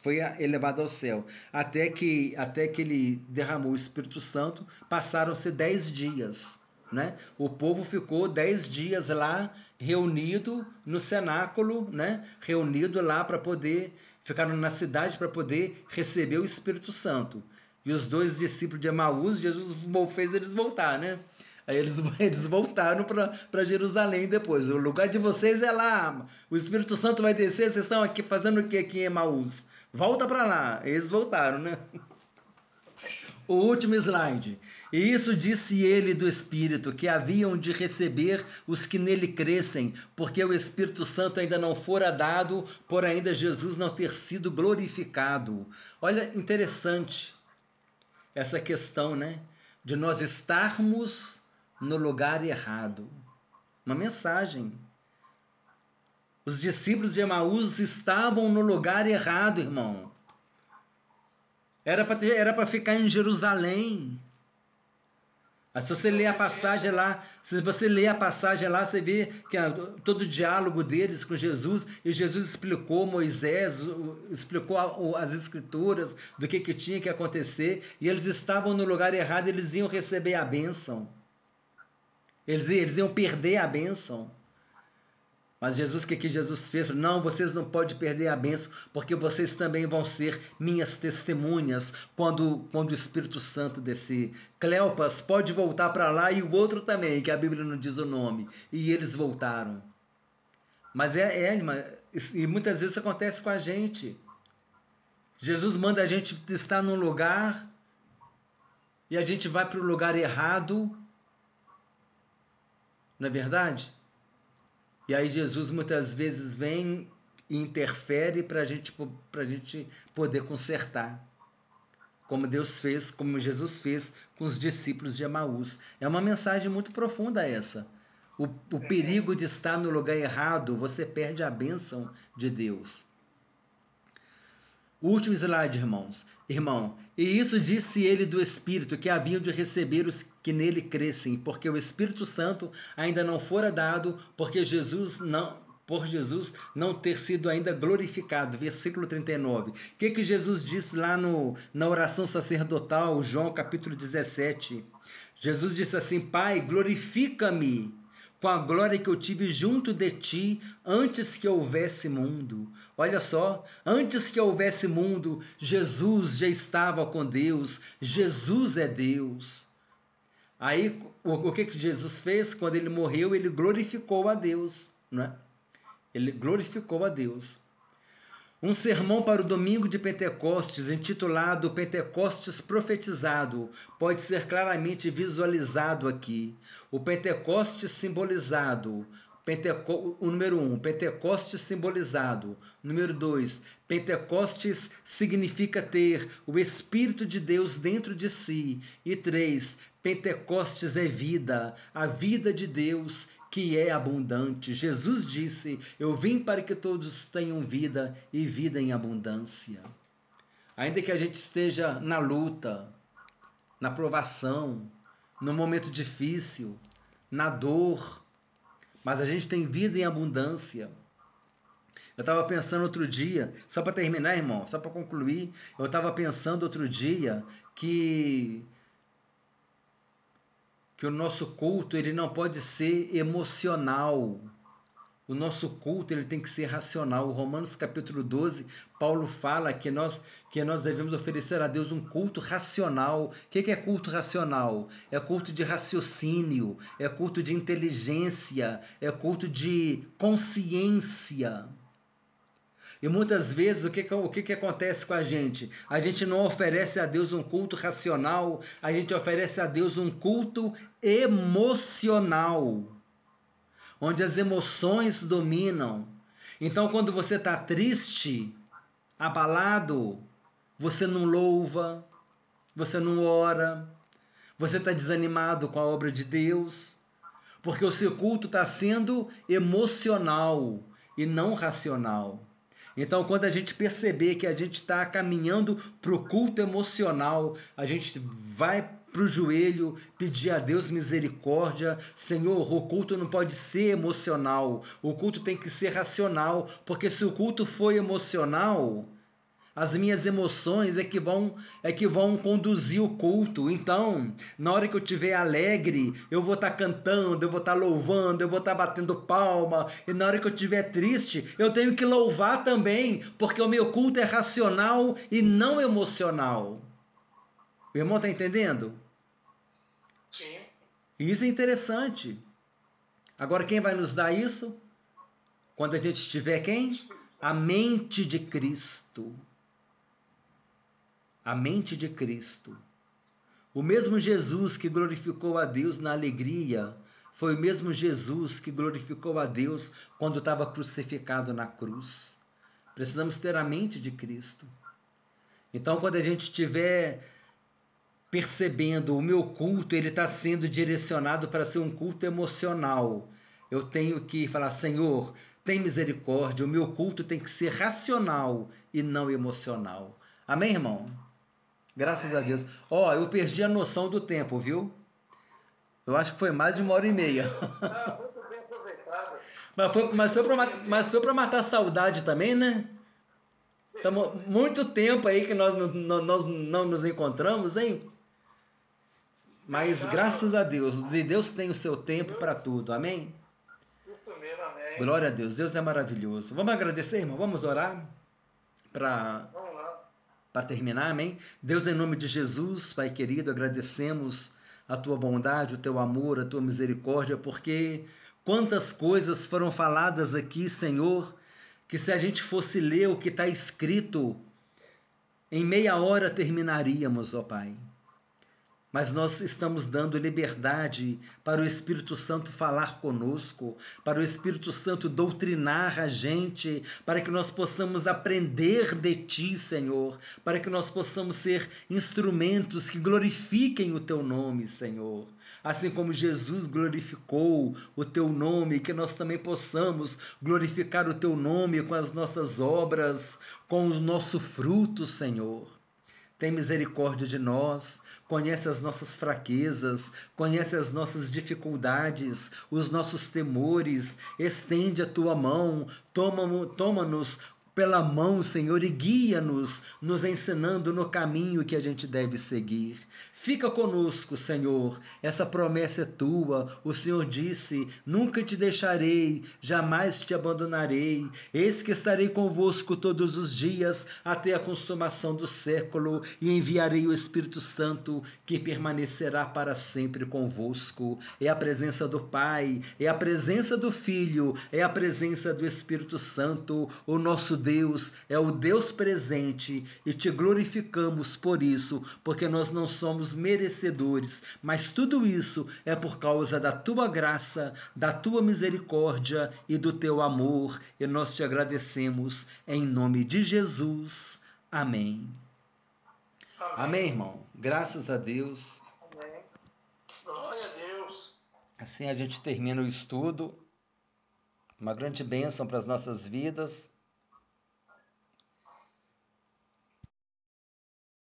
foi elevado ao céu, até que ele derramou o Espírito Santo, passaram-se 10 dias. Né? O povo ficou 10 dias lá reunido no cenáculo, né? Reunido lá para poder, ficaram na cidade para poder receber o Espírito Santo. E os dois discípulos de Emaús, Jesus fez eles voltar, né? Aí eles voltaram para Jerusalém depois. O lugar de vocês é lá, o Espírito Santo vai descer, vocês estão aqui fazendo o que aqui em Emaús? Volta para lá. Eles voltaram, né? O último slide. E isso disse ele do Espírito, que haviam de receber os que nele crescem, porque o Espírito Santo ainda não fora dado, por ainda Jesus não ter sido glorificado. Olha, interessante essa questão, né? De nós estarmos no lugar errado. Uma mensagem. Os discípulos de Emaús estavam no lugar errado, irmão. Era para ficar em Jerusalém. Mas se você ler a passagem lá, você vê que todo o diálogo deles com Jesus, e Jesus explicou Moisés, explicou as escrituras do que tinha que acontecer, e eles estavam no lugar errado, eles iam receber a bênção. Eles iam perder a bênção. Mas Jesus, o que Jesus fez? Não, vocês não podem perder a bênção, porque vocês também vão ser minhas testemunhas quando o Espírito Santo descer. Cleopas pode voltar para lá, e o outro também, que a Bíblia não diz o nome. E eles voltaram. Mas e muitas vezes isso acontece com a gente. Jesus manda a gente estar num lugar e a gente vai para o lugar errado. Não é verdade? E aí Jesus muitas vezes vem e interfere para a gente poder consertar. Como Jesus fez com os discípulos de Emaús. É uma mensagem muito profunda essa. O perigo de estar no lugar errado, você perde a bênção de Deus. O último slide, irmão. E isso disse ele do Espírito, que haviam de receber os que nele crescem, porque o Espírito Santo ainda não fora dado, por Jesus não ter sido ainda glorificado. Versículo 39. O que Jesus disse lá na oração sacerdotal, João capítulo 17? Jesus disse assim: Pai, glorifica-me com a glória que eu tive junto de ti antes que houvesse mundo. Olha só, antes que houvesse mundo, Jesus já estava com Deus. Jesus é Deus. Aí, o que Jesus fez? Quando ele morreu, ele glorificou a Deus, né? Ele glorificou a Deus. Um sermão para o domingo de Pentecostes, intitulado Pentecostes Profetizado, pode ser claramente visualizado aqui. O Pentecostes simbolizado. O número 1, Pentecostes simbolizado. Número 2, Pentecostes significa ter o Espírito de Deus dentro de si. E 3, Pentecostes é vida, a vida de Deus que é abundante. Jesus disse: eu vim para que todos tenham vida e vida em abundância. Ainda que a gente esteja na luta, na provação, no momento difícil, na dor, mas a gente tem vida em abundância. Eu estava pensando outro dia, só para terminar, irmão, só para concluir, eu estava pensando outro dia que o nosso culto ele não pode ser emocional. O nosso culto ele tem que ser racional. O Romanos capítulo 12, Paulo fala que nós devemos oferecer a Deus um culto racional. O que é culto racional? É culto de raciocínio, é culto de inteligência, é culto de consciência. E muitas vezes o que acontece com a gente? A gente não oferece a Deus um culto racional, a gente oferece a Deus um culto emocional, onde as emoções dominam. Então, quando você está triste, abalado, você não louva, você não ora, você está desanimado com a obra de Deus, porque o seu culto está sendo emocional e não racional. Então, quando a gente perceber que a gente está caminhando para o culto emocional, a gente vai para o joelho, pedir a Deus misericórdia. Senhor, o culto não pode ser emocional, o culto tem que ser racional, porque se o culto for emocional, as minhas emoções é que vão conduzir o culto. Então, na hora que eu estiver alegre, eu vou estar cantando, eu vou estar louvando, eu vou estar batendo palma. E na hora que eu estiver triste, eu tenho que louvar também, porque o meu culto é racional e não emocional. O irmão está entendendo? Sim. Isso é interessante. Agora, quem vai nos dar isso? Quando a gente tiver quem? A mente de Cristo. A mente de Cristo. O mesmo Jesus que glorificou a Deus na alegria foi o mesmo Jesus que glorificou a Deus quando estava crucificado na cruz. Precisamos ter a mente de Cristo. Então, quando a gente estiver percebendo o meu culto, ele está sendo direcionado para ser um culto emocional, eu tenho que falar, Senhor, tem misericórdia, o meu culto tem que ser racional e não emocional. Amém, irmão? Graças a Deus. Ó, eu perdi a noção do tempo, viu? Eu acho que foi mais de 1h30. Ah, muito bem aproveitado. Mas foi para matar a saudade também, né? Estamos muito tempo aí que nós não nos encontramos, hein? Mas graças a Deus, Deus tem o seu tempo para tudo, amém? Isso mesmo, amém. Glória a Deus, Deus é maravilhoso. Vamos agradecer, irmão? Vamos orar para Vamos lá. terminar, amém? Deus, em nome de Jesus, Pai querido, agradecemos a tua bondade, o teu amor, a tua misericórdia, porque quantas coisas foram faladas aqui, Senhor, que se a gente fosse ler o que está escrito, em meia hora terminaríamos, ó Pai. Mas nós estamos dando liberdade para o Espírito Santo falar conosco, para o Espírito Santo doutrinar a gente, para que nós possamos aprender de Ti, Senhor, para que nós possamos ser instrumentos que glorifiquem o Teu nome, Senhor. Assim como Jesus glorificou o Teu nome, que nós também possamos glorificar o Teu nome com as nossas obras, com o nosso fruto, Senhor. Tem misericórdia de nós, conhece as nossas fraquezas, conhece as nossas dificuldades, os nossos temores, estende a tua mão, toma-nos pela mão, Senhor, e guia-nos, nos ensinando no caminho que a gente deve seguir. Fica conosco, Senhor, essa promessa é tua. O Senhor disse: nunca te deixarei, jamais te abandonarei. Eis que estarei convosco todos os dias, até a consumação do século, e enviarei o Espírito Santo, que permanecerá para sempre convosco. É a presença do Pai, é a presença do Filho, é a presença do Espírito Santo. O nosso Deus é o Deus presente, e te glorificamos por isso, porque nós não somos merecedores, mas tudo isso é por causa da tua graça, da tua misericórdia e do teu amor, e nós te agradecemos em nome de Jesus. Amém. Amém, irmão. Graças a Deus. Amém. Glória a Deus. Assim a gente termina o estudo. Uma grande bênção para as nossas vidas.